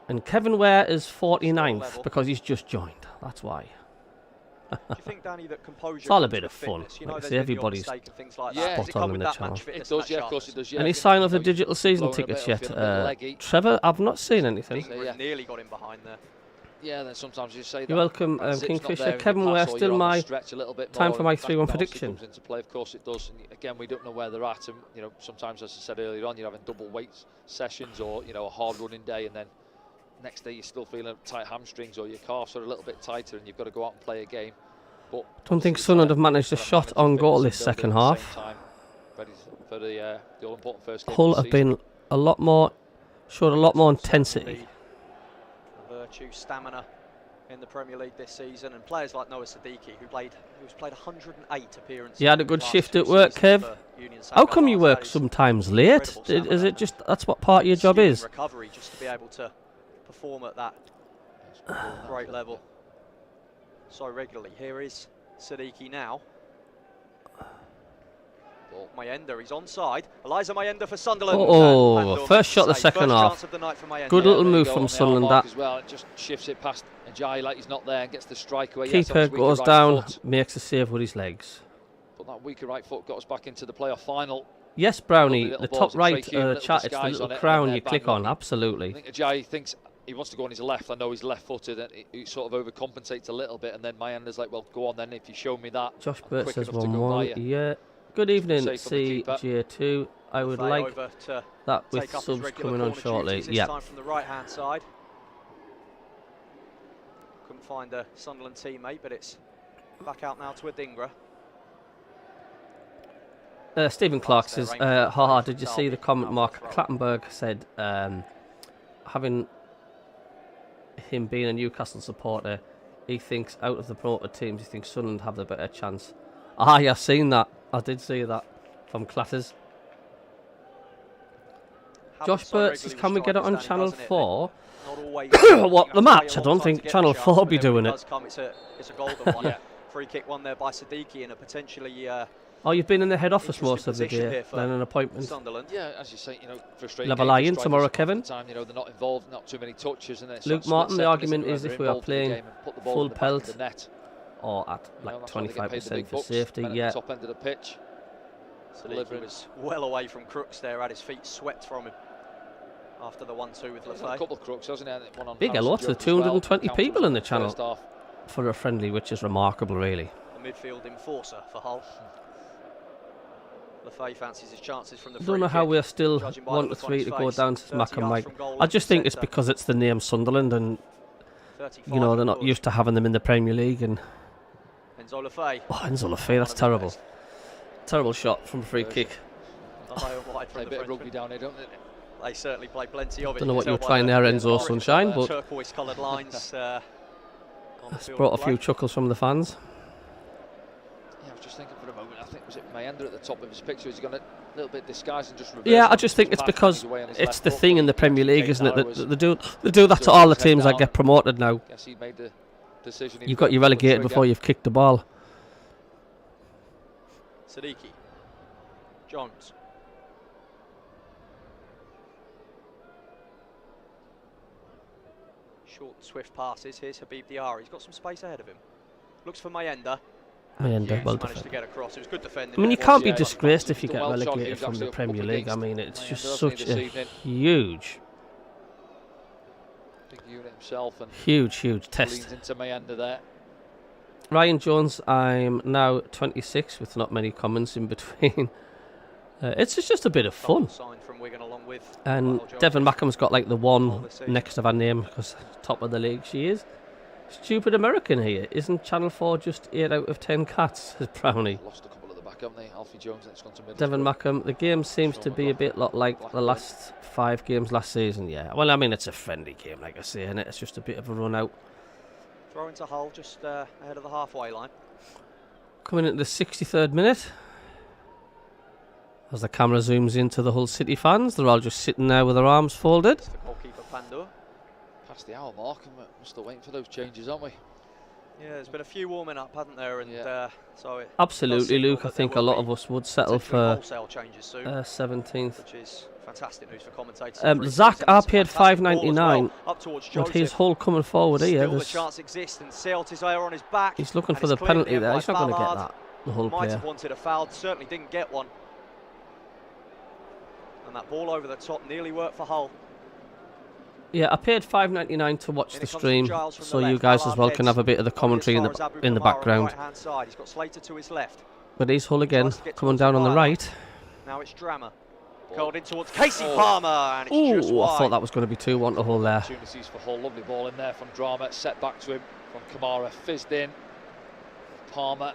And Kevin Ware is Still 49th level. because he's just joined. That's why. Do you think, Danny, that composure It's all a comes bit with of fun. fitness? You Like know, I there's say, been the odd everybody's mistake and things like Yeah. that. Does spot it on come in with the that channel. match fitness? It does, that yeah, of course it sharpness? does. Yeah. Any If you- sign of the you know, digital season blowing a tickets bit or yet? feeling a bit leggy. Trevor, I've not seen anything. So, yeah. Nearly got him behind there. Yeah, then sometimes you say that. You're welcome, that zip's not Kingfisher. there in your Kevin pass, Ware, or still you're on the my stretch a little bit time more, for my and that 3-1 obviously prediction. comes into play, of course it does. And again, we don't know where they're at, and you know, sometimes, as I said earlier on, you're having double weight sessions, or you know, a hard running day, and then next day you're still feeling tight hamstrings, or your calves are a little bit tighter, and you've got to go out and play a game. But Don't think obviously Sunderland you're have managed a trying to shot manage on your goal fitness this and second build it at the half. same time, ready for the all-important first game of Hull the have season. been a lot more, showed a lot more Certainly intensity. the virtue, stamina in the Premier League this season, and players like Noah Siddiqui, who's played 108 appearances. You had a in good the last shift 2 at work, seasons Kev. for Union How come you Saint-Gallard. work That is sometimes late? incredible Is stamina it just that's what part of your job skill and is? recovery, just to be able to perform at that great level so regularly. Here is Siddiqui now. Mayenda, he's onside. Eliza Mayenda for Sunderland. Oh, And Pandor first makes shot the the save. second First half. chance of the night for Mayenda. Good Yeah, little there you move go from on the Sunderland, arm mark that. as well. It just shifts it past Ajayi like he's not there and gets the strike away. Yes, Keeper on his weaker goes right down, foot, makes a save with his legs. but that weaker right foot got us back into the playoff final. Yes, Brownie, Lovely the little top balls, a right trachea, a little chat, it's the disguise little on it, crown and you then click bang on, I absolutely. think Ajayi thinks he wants to go on his left. I know he's left-footed, and he sort of overcompensates a little bit, and then Mayenda's like, well, go on then, if you show me that. Josh I'm Burt quick says enough to go by 1-1. you. Yeah. Good evening, Safe from the keeper. CJ2. I would Fay like over to that take with up his subs regular coming on corner shortly. duties, this Yeah. time from the right-hand side. Couldn't find a Sunderland teammate, but it's back out now to Adingra. Stephen Clark says, haha, did you see the comment Derby. Mark Clattenburg said, having him being a Newcastle supporter, he thinks out of the promoted teams, he thinks Sunderland have the better chance. Ah, yeah, I've seen that. I did see that from Clatters. Josh Burt says, can we get it on Channel 4? What, the match? I don't think Channel 4 will be doing it. It's a golden one. Yeah. Free kick one there by Siddiqui in a potentially Oh, you've been in the head office interesting most of the position day, here for then an appointment. Sunderland. Yeah, as you say, you know, frustrating. Level game for eye in strikers tomorrow, half the Kevin. Time, you know, they're not involved, not too many touches, and then it's Luke that Martin, split the second, argument isn't it, is when if they're we are involved in the playing game and put the ball full in the back of pelt the net. or at You know, like that's why they get paid the big 25% for bucks, safety, men at yeah. the top end of the pitch. Siddiqui was well away from Crooks there, had his feet swept from him after the 1-2 with He's had a Lefay. couple of crooks, hasn't he? One on Big Harrison hello to the Jones as well. 220 Counters people in the first channel half. for a friendly, which is remarkable, really. The midfield enforcer for Hull. Lefay fancies his chances from the I free don't know how kick, we're still judging by 1 the to look on 3 his to go face. down to 30 Mackham, yards Mike. from goal, I left just of think it's centre. because it's the name Sunderland, and 35 you know they're not goals. used to having them in the Premier League. And Enzo Lefay. oh, Enzo Lefay, that's terrible. Terrible shot from a free kick. High and wide Play from a the bit of rugby Frenchman. down here, don't they? They certainly play plenty of it. Don't know You what can you were tell by trying the there, Enzo orange, Sunshine, but turquoise-coloured lines on the it's field brought a of few play. chuckles from the fans. Yeah, I was just thinking for a moment. I think was it Mayenda at the top of his picture? He's gone a little bit disguised and just reversed. Yeah, it I just think his it's path, because and he's away on his it's left the foot, thing but in the he Premier actually League, came isn't it? down, That was they do that to all the teams that get promoted now. Guess he made the decision. You've got you relegated before you've kicked the ball. Siddiqui. Jones. Short, swift passes. Here's Habib Diarra. He's got some space ahead of him. Looks for Mayenda. Mayenda, Hughes well managed to defended. get across. It was good defending. I mean, you there. can't be Yeah, disgraced if you he's get done well, John relegated Hughes, from the actually, Premier up League. I against mean, it's Mayenda, just hasn't he, such this a evening? huge, Big unit himself and huge test. leans into Mayenda there. Ryan Jones, I'm now 26 with not many comments in between. It's just a bit of fun. Signed from Wigan along with And Lyle Jones. Devon Mackham's got like the one All this season. next to her name because top of the league she is. Stupid American here. Isn't Channel 4 just 8 out of 10 cats, says Brownie. Lost a couple at the back, haven't they? Alfie Jones, and it's gone to middle. Devon Mackham, the game seems to be a bit lot like the last 5 games last season, yeah. Well, I mean, it's a friendly game, like I say, and it's just a bit of a run out. Throw into Hull just ahead of the halfway line. Coming into the 63rd minute. As the camera zooms into the Hull City fans, they're all just sitting there with their arms folded. It's the goalkeeper Pandor. Past the hour mark, and we're still waiting for those changes, aren't we? Yeah, there's been a few warming up, hasn't there? And so it Absolutely, Luke. I think a lot of us would settle for wholesale changes soon, 17th. which is fantastic news for commentators. Zach, I paid $5.99. With his Hull coming forward here, Still the chance exists, and Sealt's on his back. he's looking for the penalty there. He's not going to get that. The Hull Might player. have wanted a foul, certainly didn't get one. And that ball over the top nearly worked for Hull. Yeah, I paid $5.99 to watch the stream, so you guys as well can have a bit of the commentary in the background. He's got Slater to his left. But he's Hull again, coming down on the right. Now it's Drammer. Curled in towards Casey Palmer, and it's just wide. I thought that was going to be 2-1 to Hull there. Opportunities for Hull, lovely ball in there from Drama, set back to him from Kamara, fizzed in. Palmer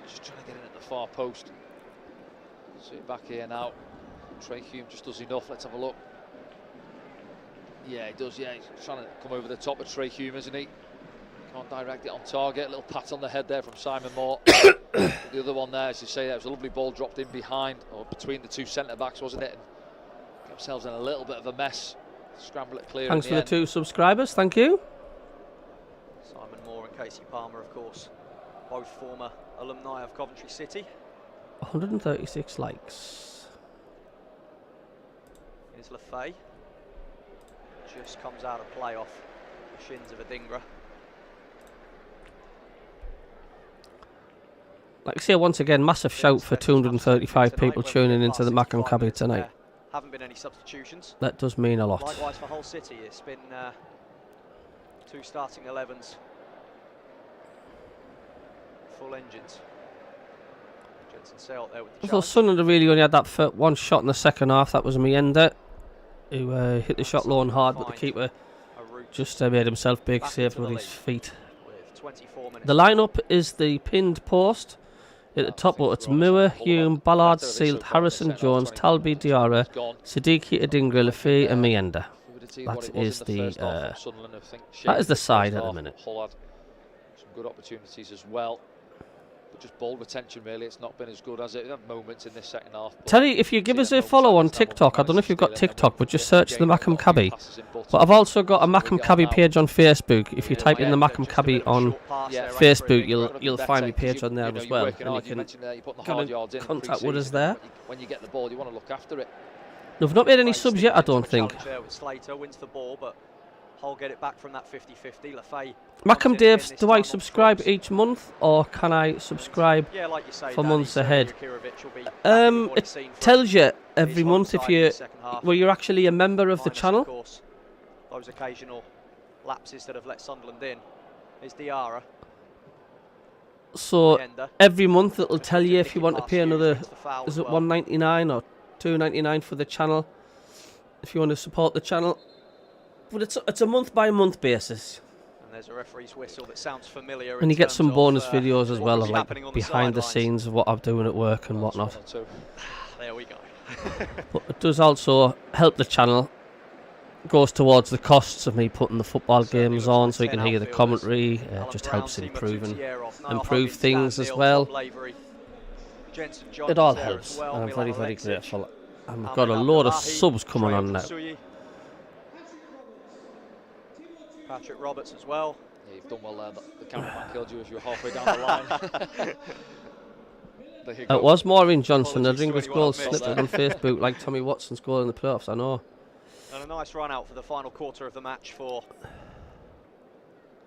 just trying to get in at the far post. See it back here now. Trey Hume just does enough. Let's have a look. Yeah, he does. Yeah, he's trying to come over the top of Trey Hume, isn't he? Can't direct it on target. A little pat on the head there from Simon Moore. The other one there, as you say, that was a lovely ball dropped in behind or between the two centre backs, wasn't it? And got themselves in a little bit of a mess. Scramble it clear. Thanks in for the the 2 subscribers. Thank you. Simon Moore and Casey Palmer, of course, both former alumni of Coventry City. 136 likes. Here's Lefay. Just comes out of play off the shins of Adingra. Like I say, once again, massive shout for 235 people tuning into the MACKEM CABBIE tonight. Haven't been any substitutions. That does mean a lot. Likewise for Hull City, it's been 2 starting 11s. Full engines. Jensen Sealt there with the I thought Sunderland really only had that one shot in the second half. That was Mienda, who hit the shot low and hard, but the keeper just made himself big, saved with his feet. The lineup is the pinned post. At the top, it's Moore, Hume, Ballard, Sealt, Harrison, Jones, Talby, Diarra, Siddiqui, Adingra, Lefay, and Mienda. That is the side at the minute. Hull had some good opportunities as well. But just ball retention, really, it's not been as good as it. We had moments in this second half. Terry, if you give us a follow on TikTok, I don't know if you've got TikTok, but just search the MACKEM CABBIE. But I've also got a MACKEM CABBIE page on Facebook. If you type in the MACKEM CABBIE on Facebook, you'll find my page on there as well, and you can get in contact with us there. When you get the ball, you want to look after it. We've not made any subs yet, I don't think. Slater wins the ball, but Hull get it back from that 50-50. Lefay. MACKEM Daves, do I subscribe each month, or can I subscribe for months ahead? It tells you every month if you're actually a member of the channel. Those occasional lapses that have let Sunderland in. Is Diarra. So every month it'll tell you if you want to pay another, is it $1.99 or $2.99 for the channel, if you want to support the channel. But it's a month by month basis. And there's a referee's whistle that sounds familiar. And you get some bonus videos as well, of like behind the scenes of what I'm doing at work and whatnot. There we go. But it does also help the channel. It goes towards the costs of me putting the football games on, so you can hear the commentary. It just helps improve things as well. It all helps, and I'm very, very grateful. And we've got a load of subs coming on now. Patrick Roberts as well. Yeah, you've done well there. The cameraman killed you as you were halfway down the line. It was Maureen Johnson. Adingra's goal slipped on Facebook like Tommy Watson's goal in the playoffs, I know. And a nice run out for the final quarter of the match for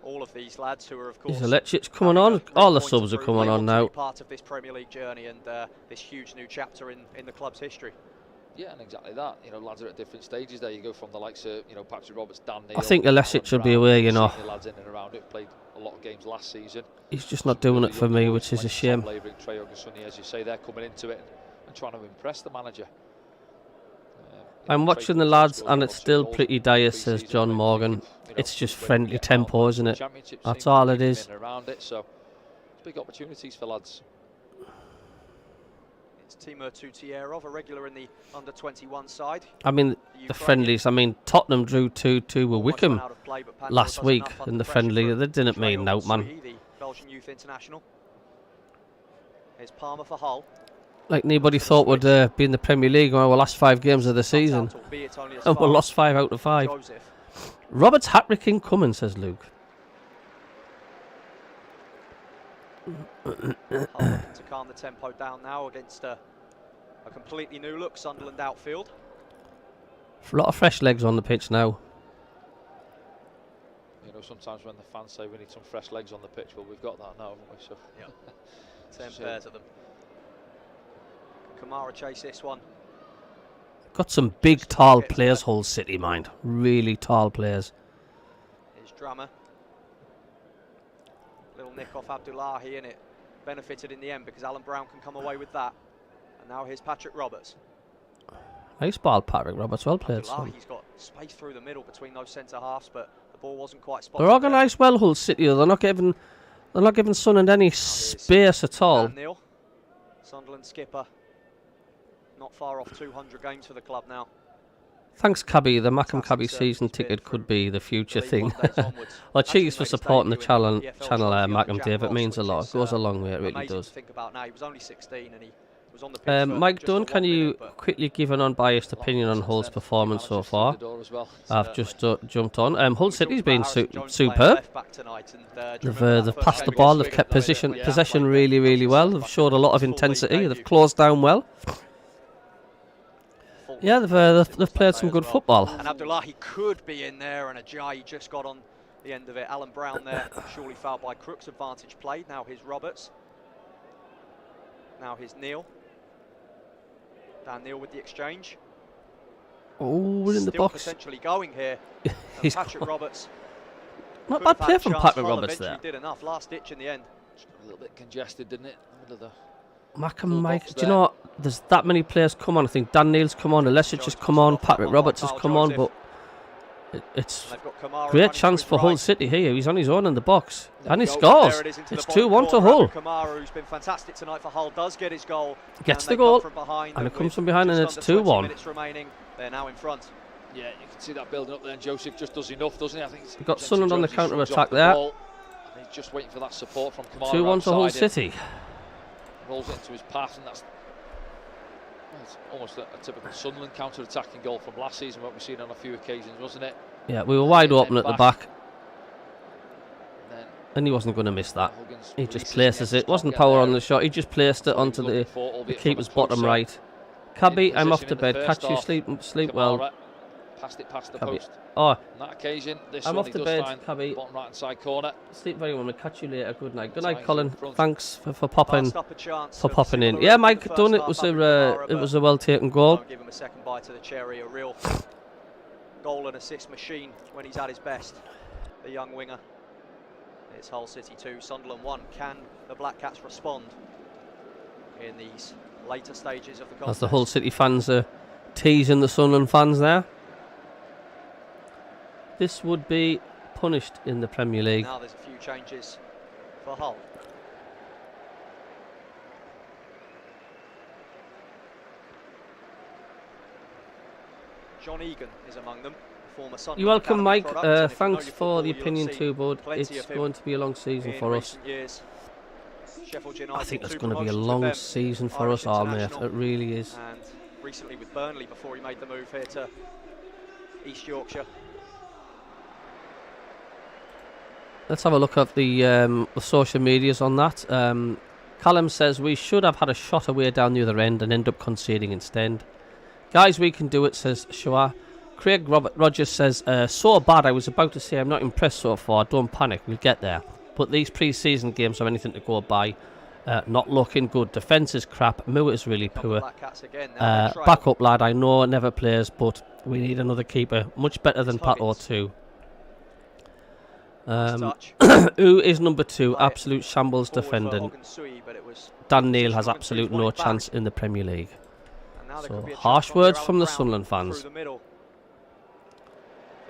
all of these lads who are, of course, it's coming on. All the subs are coming on now. Part of this Premier League journey and this huge new chapter in the club's history. Yeah, and exactly that. You know, lads are at different stages there. You go from the likes of, you know, Patrick Roberts, Dan Neil. I think Alessic should be away, you know. Lads in and around it, played a lot of games last season. He's just not doing it for me, which is a shame. Trey Ogunsunni, as you say, they're coming into it and trying to impress the manager. I'm watching the lads, and it's still pretty dire, says John Morgan. It's just friendly tempo, isn't it? That's all it is. So big opportunities for lads. Timur Tutierov, a regular in the under-21 side. I mean, the friendlies. I mean, Tottenham drew 2-2 with Wickham last week in the friendly. That didn't mean out, man. The Belgian youth international. Here's Palmer for Hull. Like nobody thought would be in the Premier League on our last 5 games of the season. And we lost 5 out of 5. Robert's hat-trick incoming, says Luke. Hull looking to calm the tempo down now against a completely new look Sunderland outfield. A lot of fresh legs on the pitch now. You know, sometimes when the fans say we need some fresh legs on the pitch, well, we've got that now, haven't we? So, yeah. 10 pairs of them. Kamara chase this one. Got some big, tall players, Hull City, mind. Really tall players. Here's Drama. Little nick off Abdullahi, and it benefited in the end because Alan Brown can come away with that. And now here's Patrick Roberts. Nice ball, Patrick Roberts. Well played, son. He's got space through the middle between those centre halves, but the ball wasn't quite spotted. They're organised well, Hull City. They're not giving Sunderland any space at all. Dan Neil, Sunderland skipper. Not far off 200 games for the club now. Thanks, CABBIE. The MACKEM CABBIE season ticket could be the future thing. Well, cheers for supporting the channel, MACKEM, Dave. It means a lot. It goes a long way, it really does. Think about now. He was only 16 and he was on the pitch Mike Dunn, can you quickly give an unbiased opinion on Hull's performance so far? I've just jumped on. Hull City's been superb. They've passed the ball. They've kept possession really, really well. They've showed a lot of intensity. They've closed down well. Yeah, they've played some good football. And Abdullahi could be in there, and Ajayi just got on the end of it. Alan Brown there, surely fouled by Crooks. Advantage played. Now here's Roberts. Now here's Neil. Dan Neil with the exchange. Oh, we're in the box. Potentially going here. He's Patrick Roberts. Not bad play from Patrick Roberts there. Did enough. Last ditch in the end. A little bit congested, didn't it? MACKEM, Mike, do you know what? There's that many players come on. I think Dan Neil's come on, Alessia just come on, Patrick Roberts has come on, but it's great chance for Hull City here. He's on his own in the box, and he scores. It's 2-1 to Hull. Kamara, who's been fantastic tonight for Hull, does get his goal. Gets the goal, and it comes from behind, and it's 2-1. They're now in front. Yeah, you can see that building up there, and Joseph just does enough, doesn't he? I think he's got Sunderland on the counter-attack there. He's just waiting for that support from Kamara. 2-1 to Hull City. Rolls it into his path, and that's almost a typical Sunderland counter-attacking goal from last season, what we've seen on a few occasions, wasn't it? Yeah, we were wide open at the back, and he wasn't going to miss that. He just places it. Wasn't power on the shot. He just placed it onto the keeper's bottom right. CABBIE, I'm off to bed. Catch you sleep well. Passed it past the post. Oh, on that occasion, this I'm off to bed, CABBIE. Bottom right hand side corner. Sleep very well. We'll catch you later. Good night. Good night, Colin. Thanks for popping in. Yeah, Mike Dunn. It was a well taken goal. Give him a second bite to the cherry. A real goal and assist machine when he's at his best. The young winger. It's Hull City 2, Sunderland 1. Can the Black Cats respond in these later stages of the contest? As the Hull City fans are teasing the Sunderland fans there. This would be punished in the Premier League. Now there's a few changes for Hull. John Egan is among them. Former Sunderland. You're welcome, Mike. Thanks for the football, opinion too, bud. It's going to be a long season for us. I think it's going to be a long season for us all, mate. It really is. And recently with Burnley before he made the move here to East Yorkshire. Let's have a look at the social medias on that. Callum says we should have had a shot away down the other end and end up conceding instead. Guys, we can do it, says Shua. Craig Rogers says, so bad, I was about to say I'm not impressed so far. Don't panic, we'll get there. But these pre-season games are anything to go by. Not looking good. Defence is crap. Moore is really poor. Back up, lad. I know never plays, but we need another keeper. Much better than Pat O2. Who is number 2? Absolute shambles defending. Dan Neil has absolute no chance in the Premier League. So harsh words from the Sunderland fans. For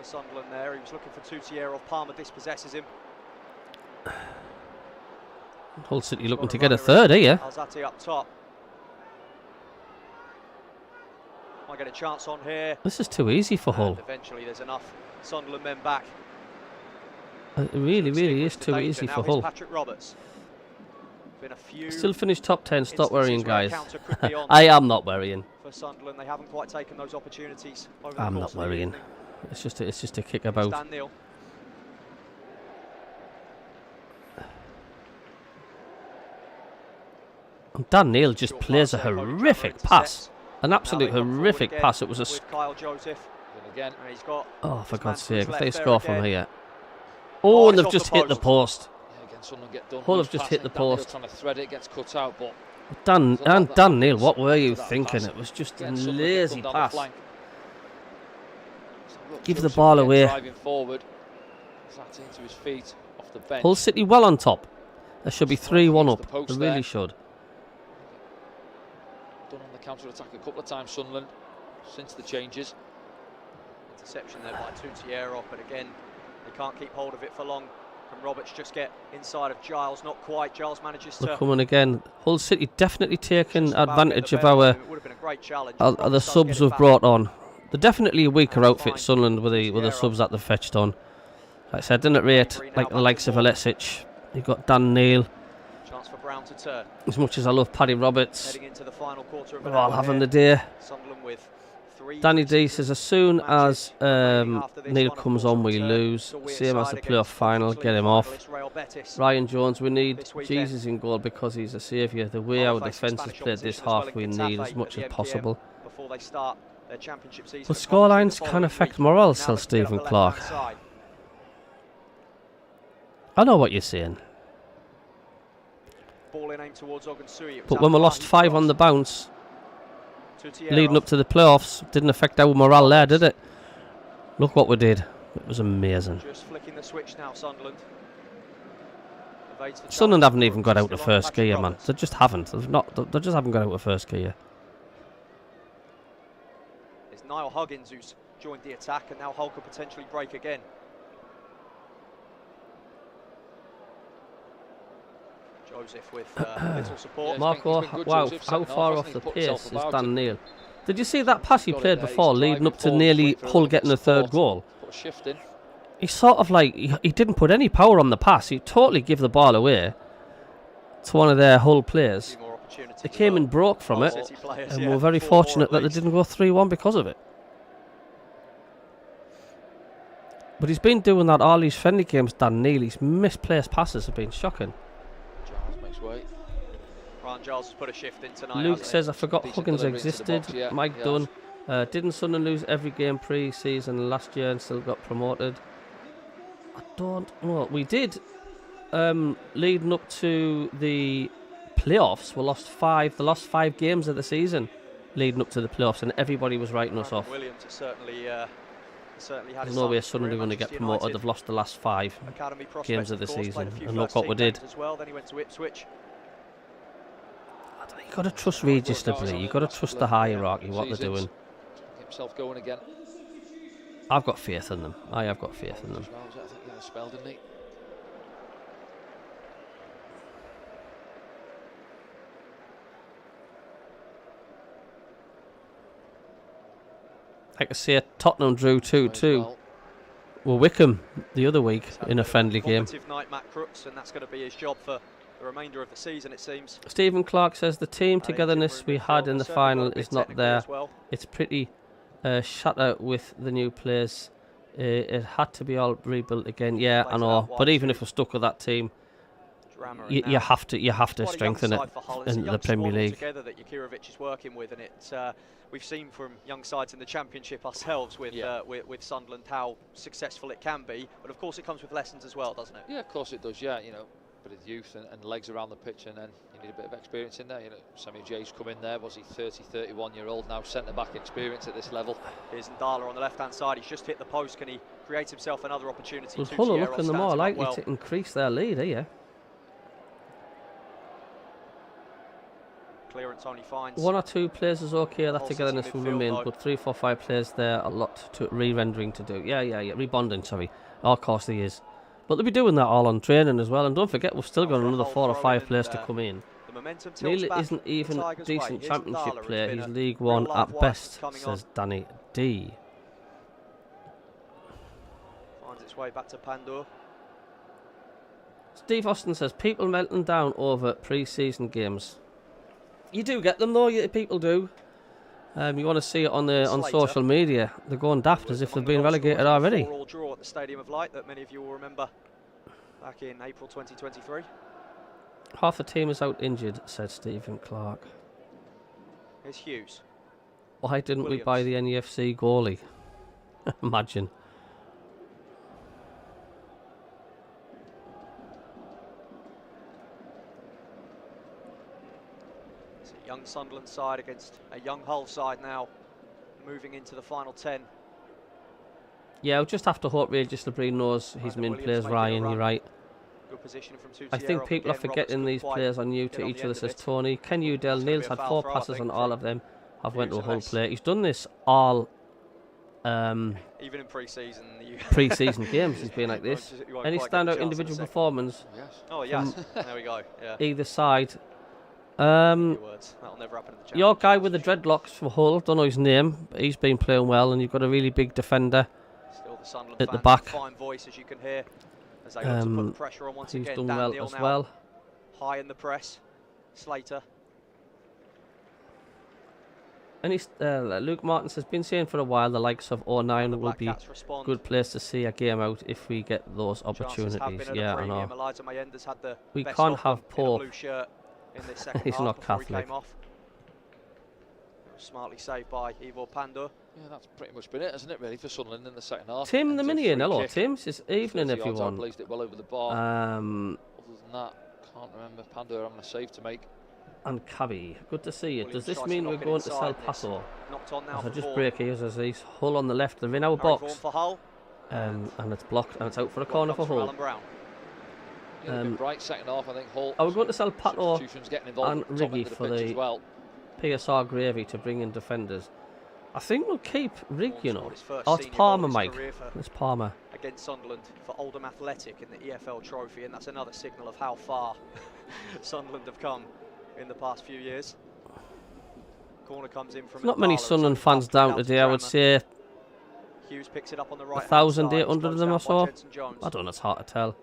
Sunderland there, he was looking for Toutier off Palmer, dispossesses him. Hull City looking to get a third here. Alzate up top. Might get a chance on here. This is too easy for Hull. Eventually there's enough Sunderland men back. It really, really is too easy for Hull. Patrick Roberts. Been a few still finished top 10. Stop worrying, guys. I am not worrying. For Sunderland, they haven't quite taken those opportunities. I'm not worrying. It's just a kick about. Dan Neil. Dan Neil just plays a horrific pass. An absolute horrific pass. It was a... Kyle Joseph. And again, He's got Oh, for God's to his sake. If left they there score from again. here. Oh, and it's they've off just the hit the post. yeah, again, Sunderland get done. Hull Loose have just pass, hit the and Dan Neil post. trying to thread it, gets cut out, but Dan Neil, what were you that thinking? pass. It was just a again, Sunderland get lazy done down the pass. flank. So look, Give the Joseph ball again away. Driving forward, flat into his feet off the bench. Hull City well on top. There should be 3-1 The up. post They really there. should. Done on the counter attack a couple of times, Sunderland, since the changes. interception there by Tutiero, but again, they can't keep hold of it for long. Can Roberts just get inside of Giles? Not quite. Giles manages They're to... coming again. Hull City definitely taking just about advantage get of the our bend. It would have been a great challenge. the Roberts does subs get it we've back. brought on. They're definitely a weaker That's outfit, fine. Sunderland, with the Tutiero. subs that they've fetched on. Like I said, didn't rate like the likes of Alesic. You've got Dan Neil. Chance for Brown to turn. As much as I love Paddy Roberts, Heading into the final quarter of they're an all hour having here. the day. Sunderland with 3 Danny D says as soon as remaining after this Neil one, of comes course, on, we return lose. to weird Same as side the playoff against final. Conference Get League him off. finalist Real Betis. Ryan Jones, we need This weekend. Jesus in goal because he's a saviour. The way our Well, facing defence has Spanish played this opposition as well half, in we Getafe need as much at as the possible. before they start their championship season. But at Coventry scorelines the can following affect week. morale, Now says they can get Stephen up the Clark. left-hand side. I know what you're saying. Ball in aimed towards Ogunsui. It was But when we Abdullah lost who 5 on crossed. the bounce, Tutiero. leading up to the playoffs, didn't affect our morale there, did it? Look what we did. It was amazing. Just flicking the switch now, Sunderland. Evades the Sunderland challenge haven't for even got out of still on first Patrick gear, man. Roberts. They just haven't. They just haven't got out of first gear. It's Niall Huggins who's joined the attack, and now Hull could potentially break again. Joseph with little support. Yeah, Marco, he's been good, wow, Joseph, how second half, far hasn't off he? the Put pace himself is about Dan it. Neil? Did you see that pass he Got it played there, he's before, driving leading up to forward, nearly waiting for a Hull little getting bit the of third support. goal? Put a shift in. He sort of like, he didn't put any power on the pass. He totally gave the ball away to one of their Hull players. Few more opportunities They as came well. and broke from Hull it, City players, and yeah, we're very 4 fortunate at that they least. didn't go 3-1 because of it. But he's been doing that all these friendly games, Dan Neil. His misplaced passes have been shocking. Giles makes way. Ryan Giles has put a shift in tonight. Luke hasn't he? says, I forgot Decent Huggins delivery into the existed. box, yeah, Mike he Dunn. Didn't Sunderland lose every game pre-season last year and still got promoted? I don't know. We did. Leading up to the playoffs, we lost 5. The last 5 games of the season leading up to the playoffs, and everybody was writing us off. Williams has certainly had There's his no way time Sunderland are going to get Manchester promoted. United They've lost the last 5 academy prospect, games of the course, played a season, few and look first what we team did. games as well. Then he went to Ipswich. You've got to trust Regis to play. You've got to trust the hierarchy, what they're doing. Get himself going again. I've got faith in them. I have got faith in them. As well, I think he had a spell, didn't he? Like I say, Tottenham drew 2-2. Well, Well, Wickham the other week He's had in a friendly game. formative night, Matt Crooks, and that's going to be his job for the remainder of the season, it seems. Stephen Clark says the team Injury togetherness we had in the certainly final got a bit is not technical there. as well. It's pretty shatter with the new players. It had to be all rebuilt again. Yeah, I Plays know. out But wide even too. if we're stuck with that team, Drama you now. have to Quite a young strengthen it side for Hull. It's a in young the Premier squad League. altogether that Jakirovic is working with, and it's we've seen from young sides in the Championship ourselves with with Sunderland how successful it can be. But of course, it comes with lessons as well, doesn't it? yeah, of course it does. Yeah, you know, bit of youth and legs around the pitch, and then you need a bit of experience in there. You know, Sammy Jay's come in there. Was he 30, 31-year-old now, centre back experience at this level? Here's Ndala on the left-hand side. He's just hit the post. Can he create himself another opportunity? Well, Hull are Tutiero looking the stands more him up likely well. to increase their lead here. Clearance only finds 1 or 2 players is okay. That Hull City togetherness will midfield, remain, though. but 3, 4, 5 players there, a lot to re-rendering to do. Yeah. Rebonding, sorry. Oh, of course, he is. But they'll be doing that all on training as well. And don't forget, we've still got After a another Hull 4 or throw 5 in players and, to come in. the momentum tilts Neil back isn't even the a Tigers' way. decent Here's championship Ndala, who's player. been He's a League real 1 live at wire best, coming says on. Danny D. Finds its way back to Pandur. Steve Austin says, people melting down over pre-season games. You do get them though, people do. You want to see it on Slater. social media. They're going daft as if they've been relegated already. 4-4 draw at the Stadium of Light that many of you will remember back in April 2023. Half the team is out injured, said Stephen Clark. Here's Hughes. Why didn't we buy the NEFC goalie? Imagine. It's a young Sunderland side against a young Hull side now, moving into the final 10. Yeah, we'll just have to hope Regis Lebreen knows his main players. Ryan, you're right. Good positioning from I think people are forgetting these players are new to each other, says Tony. Ken Udell, Neil's had 4 passes on all of them. I've went to a whole play. He's done this all even in pre-season. Pre-season games, he's been like this. Any standout individual performance? Yes. Oh yes, there we go. Yeah. Either side. That'll never happen in the Your guy with the dreadlocks from Hull, don't know his name, but he's been playing well, and you've got a really big defender Still the Sunderland at the fans, back. fine voice, as you can hear, as they look to put the pressure on once He's again. done Dan well Neil as now, well. high in the press. Slater. And he's, Luke Martin has been saying for a while the likes of 09 will be a good place to see a game out if we get those opportunities. Yeah, I know. We can't have Pope. He's not Catholic. Smartly saved by Ivo Pandor. Yeah, that's pretty much been it, hasn't it, really, for Sunderland in the second half. Tim the Minion, hello Tim. It's evening everyone. Placed it well over the bar. Other than that, can't remember Pandor having a save to make. And CABBIE, good to see you. Does this mean we're going to sell Paso? As I just break here, as he's Hull on the left, they're in our box. And it's blocked, and it's out for a corner for Hull. Bright second half, I think. Hull. Are we going to sell Pato and and Riggy for the PSR gravy to bring in defenders? I think we'll keep Rig, you know. Oh, it's Palmer, Mike. It's Palmer. Against Sunderland for Oldham Athletic in the EFL Trophy, and that's another signal of how far Sunderland have come in the past few years. Corner comes in from not many Sunderland fans down today, I would say. Hughes picks it up on the right. 1,800 of them or so. I don't know, it's hard to tell.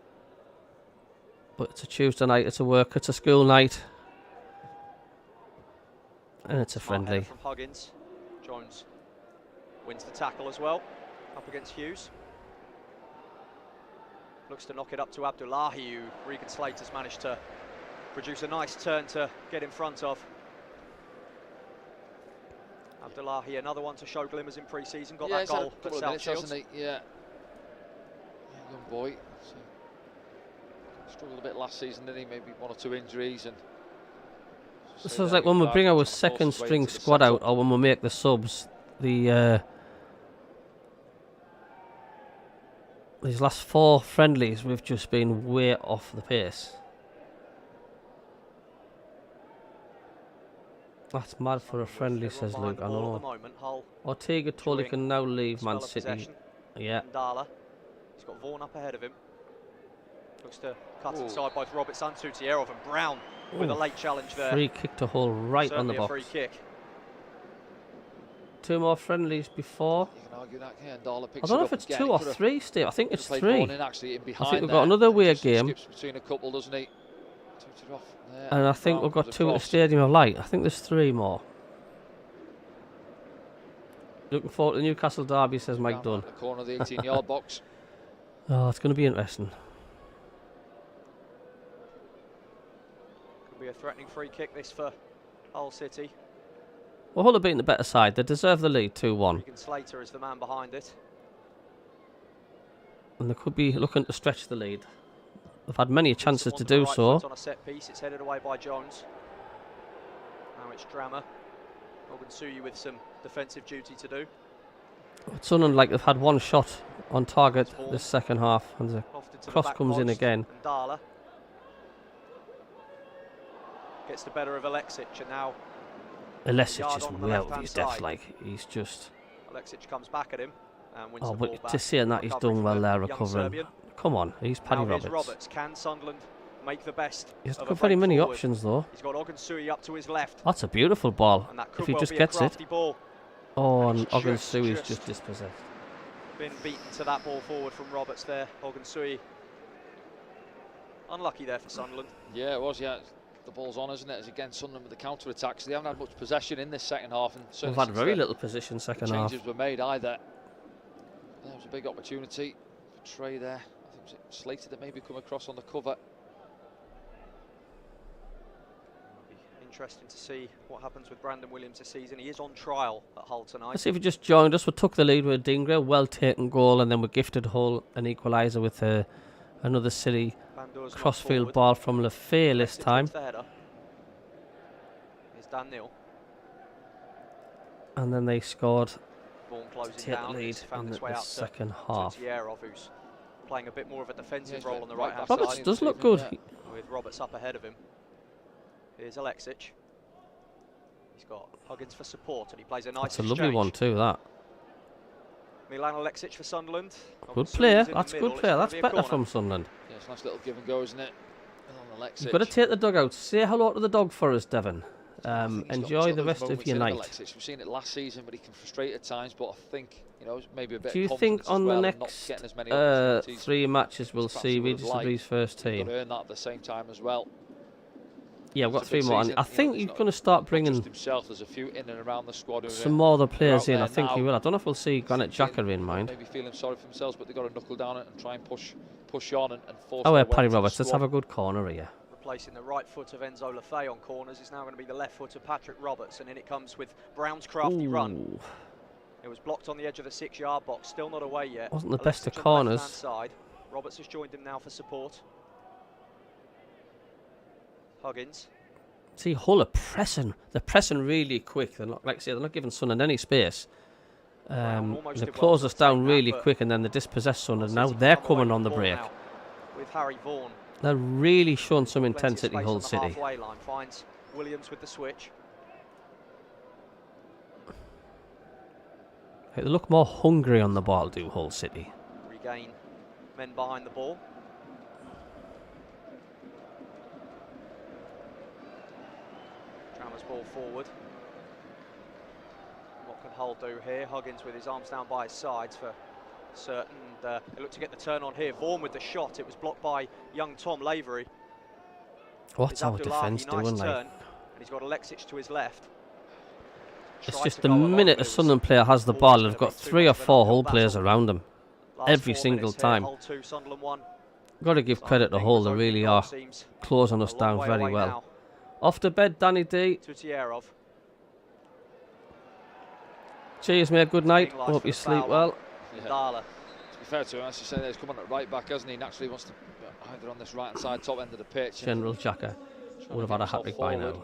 But it's a Tuesday night, it's a work, it's a school night. And it's a friendly. From Huggins. Jones wins the tackle as well, up against Hughes. Looks to knock it up to Abdullahi, who Regan Slater's managed to produce a nice turn to get in front of. Abdullahi, another one to show glimmers in pre-season, got that goal for South Shields. Yeah, young boy. So struggled a bit last season, didn't he? Maybe 1 or 2 injuries. And so it's like when we bring our second string squad out, or when we make the subs, these last 4 friendlies we've just been way off the pace. That's mad for a friendly, says Luke. I know. Ortega told he can now leave Man City. Yeah. He's got Vaughan up ahead of him. Looks to cut inside both Roberts and Tutierov, and Brown with a late challenge there. Free kick to Hull right on the box. Free kick. 2 more friendlies before. You can argue that, yeah, Ndala picks I don't know if it's 2 or 3, Steve. I think it's 3. I think we've got another away game. Between a couple, doesn't he? And I think we've got 2 at the Stadium of Light. I think there's 3 more. Looking forward to the Newcastle derby, says Mike Dunn. The corner of the 18-yard box. Oh, it's going to be interesting. Could be a threatening free kick this for Hull City. Well, Hull have been the better side. They deserve the lead, 2-1. Slater is the man behind it. And they could be looking to stretch the lead. They've had many chances to do so. On a set piece, it's headed away by Jones. Now it's Drama. Ogunsuyi with some defensive duty to do. It's unlike they've had 1 shot on target this second half, and the cross comes in again. Ndala gets the better of Alexic, and now Alexic is way out of his depth. Like he's just. Alexic comes back at him and wins the ball but back. To see that he's done well there recovering. Come on, he's Paddy Roberts. Can Sunderland make the best? He hasn't got very many options though. He's got Ogunsuyi up to his left. That's a beautiful ball. If he just gets it. Ball. Oh, and Ogunsuyi's just dispossessed. Been beaten to that ball forward from Roberts there. Ogunsuyi. Unlucky there for Sunderland. Yeah, it was. Yeah, the ball's on, isn't it? As again, Sunderland with the counter attacks. They haven't had much possession in this second half, and we've had very little possession second half. Changes were made either. There was a big opportunity for Trey there. I think it was Slater that maybe come across on the cover. interesting to see what happens with Brandon Williams this season. He is on trial at Hull tonight. Let's see if you just joined us. We took the lead with a Dingra, well taken goal, and then we gifted Hull an equaliser with another silly crossfield ball from Lefay this time. Here's Dan Neal. And then they scored to take the lead in the second half. Who's playing a bit more of a defensive role on the right hand Roberts side. does look good. With Roberts up ahead of him. Here's Alexic. He's got Huggins for support, and he plays a nice That's a lovely one too, that. Milan Alexic for Sunderland. Good player. That's good player. That's better from Sunderland. Yeah, it's a nice little give and go, isn't it? You've got to take the dugout. Say hello to the dog for us, Devon. Enjoy the rest of your night. Alexis. We've seen it last season, but he can frustrate at times. But I think, maybe a bit. Do you think on the next 3 matches we'll see Regis Debris' first team? Got to earn that at the same time as well. Yeah, we've got 3 more. I think he's going to start bringing There's a few in and around the squad. Some more other players in. I think he will. I don't know if we'll see Granite Xhaka in mind. Maybe feeling sorry for themselves, but they've got to knuckle down and try and push on and force. Oh, Paddy Roberts. Let's have a good corner here. Replacing the right foot of Enzo Lefay on corners is now going to be the left foot of Patrick Roberts, and in it comes with Brown's crafty run. It was blocked on the edge of the 6-yard box, still not away yet. Wasn't the best of corners. Side. Roberts has joined him now for support. Huggins. See, Hull are pressing. They're pressing really quick. They're not, like I say, they're not giving Sunderland any space. They close us down really quick, and then they dispossess Sunderland. Now they're coming on the break. With Harry Vaughan. They're really showing some intensity, Hull City. Line. Finds Williams with the switch. They look more hungry on the ball, do Hull City. Regain men behind the ball. Trammer's ball forward. What can Hull do here? Huggins with his arms down by his sides for certain. They look to get the turn on here. Vaughan with the shot. It was blocked by young Tom Lavery. What's our defence doing? And he's got Alexic to his left. It's just the minute a Sunderland player has the ball, they've got 3 or 4 Hull players around them. Every single time. Got to give credit to Hull, they really are closing us down very well. Off to bed, Danny D. Cheers, mate. Good night. Hope you sleep well. To be fair to him, as you say, he's come on at right back, hasn't he? Naturally wants to either on this right hand side, top end of the pitch. General Xhaka would have had a hat-trick by now.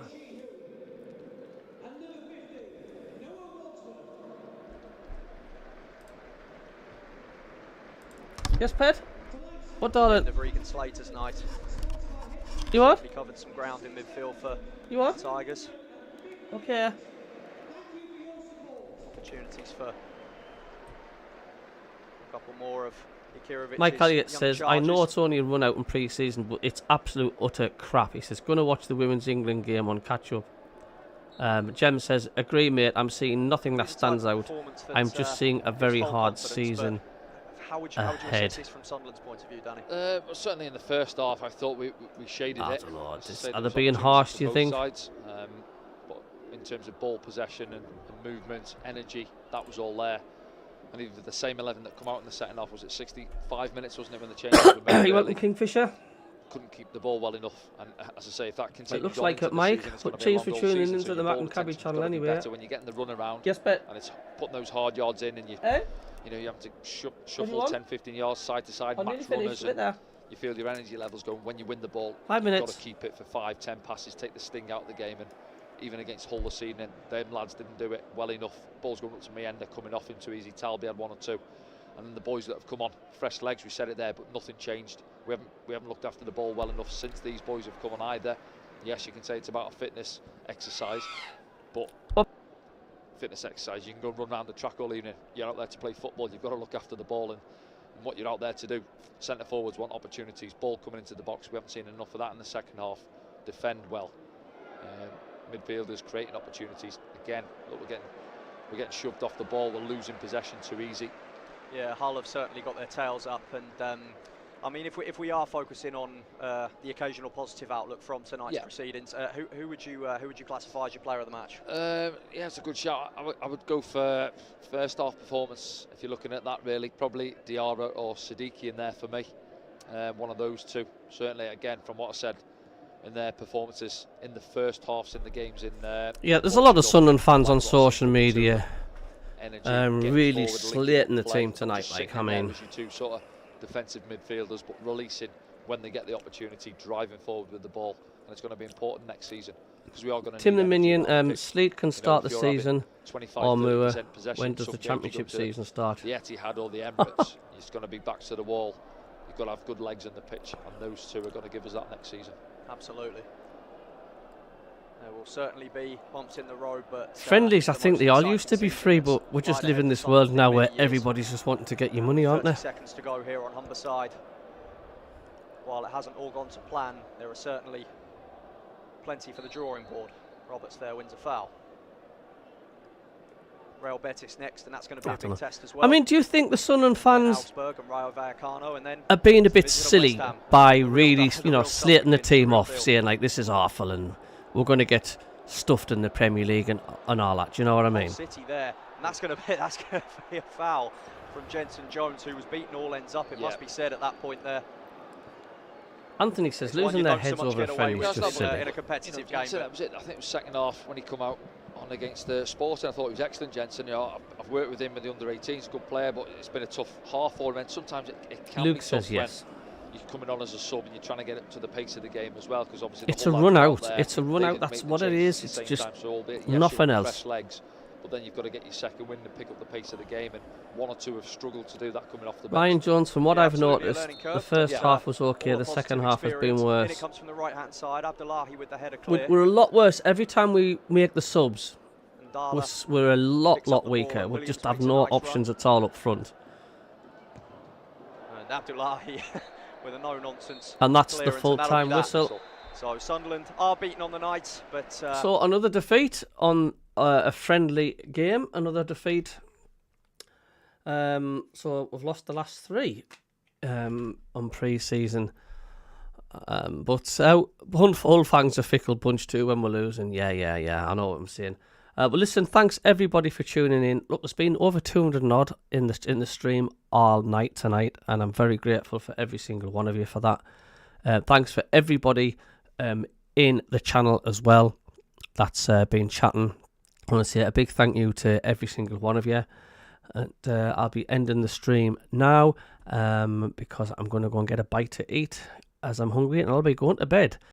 Yes, Ped? What, darling? Slater's night. You what? He covered some ground in midfield for you what? The Tigers. Okay. Opportunities for a couple more of Ikirovic's Mike Elliott says, charges. I know it's only a run out in pre-season, but it's absolute utter crap. He says, gonna watch the Women's England game on catch-up. Jem says, agree, mate. I'm seeing nothing that stands out. I'm just seeing a very hard season. How would you assess this from Sunderland's point of view, Danny? Certainly in the first half, I thought we shaded it. Are they being harsh, do you think? Sides, but in terms of ball possession and movement, energy, that was all there. And even the same 11 that come out in the second half, was it 65 minutes, wasn't it, when the changes were made? You welcome, Kingfisher? Couldn't keep the ball well enough, and as I say, if that continues, it looks like it, Mike. But cheers for tuning into the MACKEM CABBIE channel anyway. When you're getting the run around, yes, bet. And it's putting those hard yards in, and you have to shuffle 10-15 yards side to side, max runners, and you feel your energy levels going. When you win the ball, 5 minutes. You've got to keep it for 5-10 passes, take the sting out of the game. And even against Hull this evening, them lads didn't do it well enough. Ball's going up to me, and they're coming off him too easy. Talby had 1 or 2, and then the boys that have come on, fresh legs. We said it there, but nothing changed. We haven't looked after the ball well enough since these boys have come on either. Yes, you can say it's about a fitness exercise, but fitness exercise, you can go and run around the track all evening. You're out there to play football. You've got to look after the ball, and what you're out there to do. Centre forwards want opportunities. Ball coming into the box. We haven't seen enough of that in the second half. Defend well. Midfielders creating opportunities. Again, look, we're getting shoved off the ball. We're losing possession too easy. Yeah, Hull have certainly got their tails up, and I mean, if we are focusing on the occasional positive outlook from tonight's proceedings, who would you classify as your player of the match? Yeah, it's a good shout. I would go for first half performance. If you're looking at that, really, probably Diarra or Siddiqui in there for me. One of those two. Certainly, again, from what I said, in their performances in the first halves in the games in Yeah, there's a lot of Sunderland fans on social media energy, really forward, slating the play, team tonight. just Like, sitting I in there mean, as your two sort of defensive midfielders, but releasing when they get the opportunity, driving forward with the ball, and it's going to be important next season because we are going to. Tim the need energy Minion, on the pitch. Sleet can You know, start if the you're having season, 25, or Moore. 30% possession, When does some the games you go championship to season start? The Etihad or the Emirates, it's going to be back to the wall. You've got to have good legs in the pitch, and those two are going to give us that next season. Absolutely. There will certainly be bumps in the road, but Friendlies, I the think most they all exciting used to be season free, that's but we're just lied living ahead this for world Sunderland now in where many years. everybody's just wanting to get your money, aren't 30 they? seconds to go here on Humberside. While it hasn't all gone to plan, there are certainly plenty for the drawing board. Roberts there wins a foul. Real Betis next, and that's going to be a big test as well. I mean, do you think the Sunderland fans Augsburg and Rayo Vallecano, and then are being a bit visit silly West Ham. by The real really, the you know, real slating the begins, team real off, deal. saying like this is awful and we're going to get stuffed in the Premier League and all that? Do you know what I mean? City there, and that's going to be a foul from Jensen Jones, who was beaten all ends up. It must be said at that point there. Anthony says It's one losing you their don't so heads much over a get away friendly with is just silly. in a competitive game. That was it. I think it was second half when he come out on against Sporting. I thought he was excellent, Jensen. You know, I've worked with him with the under-18s, he's a good player, but it's been a tough half for him. And sometimes it can Luke be tough says yes. when you're coming on as a sub and you're trying to get up to the pace of the game as well. Because obviously It's a run out. It's a run out. That's what it is. It's just nothing else. Legs, but then you've got to get your second wind and pick up the pace of the game. And one or two have struggled to do that coming off the bench. Ryan Jones, from what I've absolutely a noticed, learning curve. the first Yeah. half was okay. All The a second positive half has been experience. In worse. it comes from the right-hand side. Abdullahi with the header clear. We're a lot worse every time we make the subs. And Dala We're a lot picks up the ball weaker. and We Williams just have makes a no nice options at all up front. And Abdullahi with a no-nonsense And that's the clearance, and that'll full-time be that. whistle. So Sunderland are beaten on the night, but So another defeat on a friendly game. Another defeat. So we've lost the last three on pre-season. But Hull fans a fickle bunch too when we're losing. Yeah. I know what I'm saying. But listen, thanks everybody for tuning in. Look, there's been over 200 and odd in the stream all night tonight, and I'm very grateful for every single one of you for that. Thanks for everybody in the channel as well that's been chatting. I want to say a big thank you to every single one of you. And I'll be ending the stream now because I'm going to go and get a bite to eat as I'm hungry, and I'll be going to bed.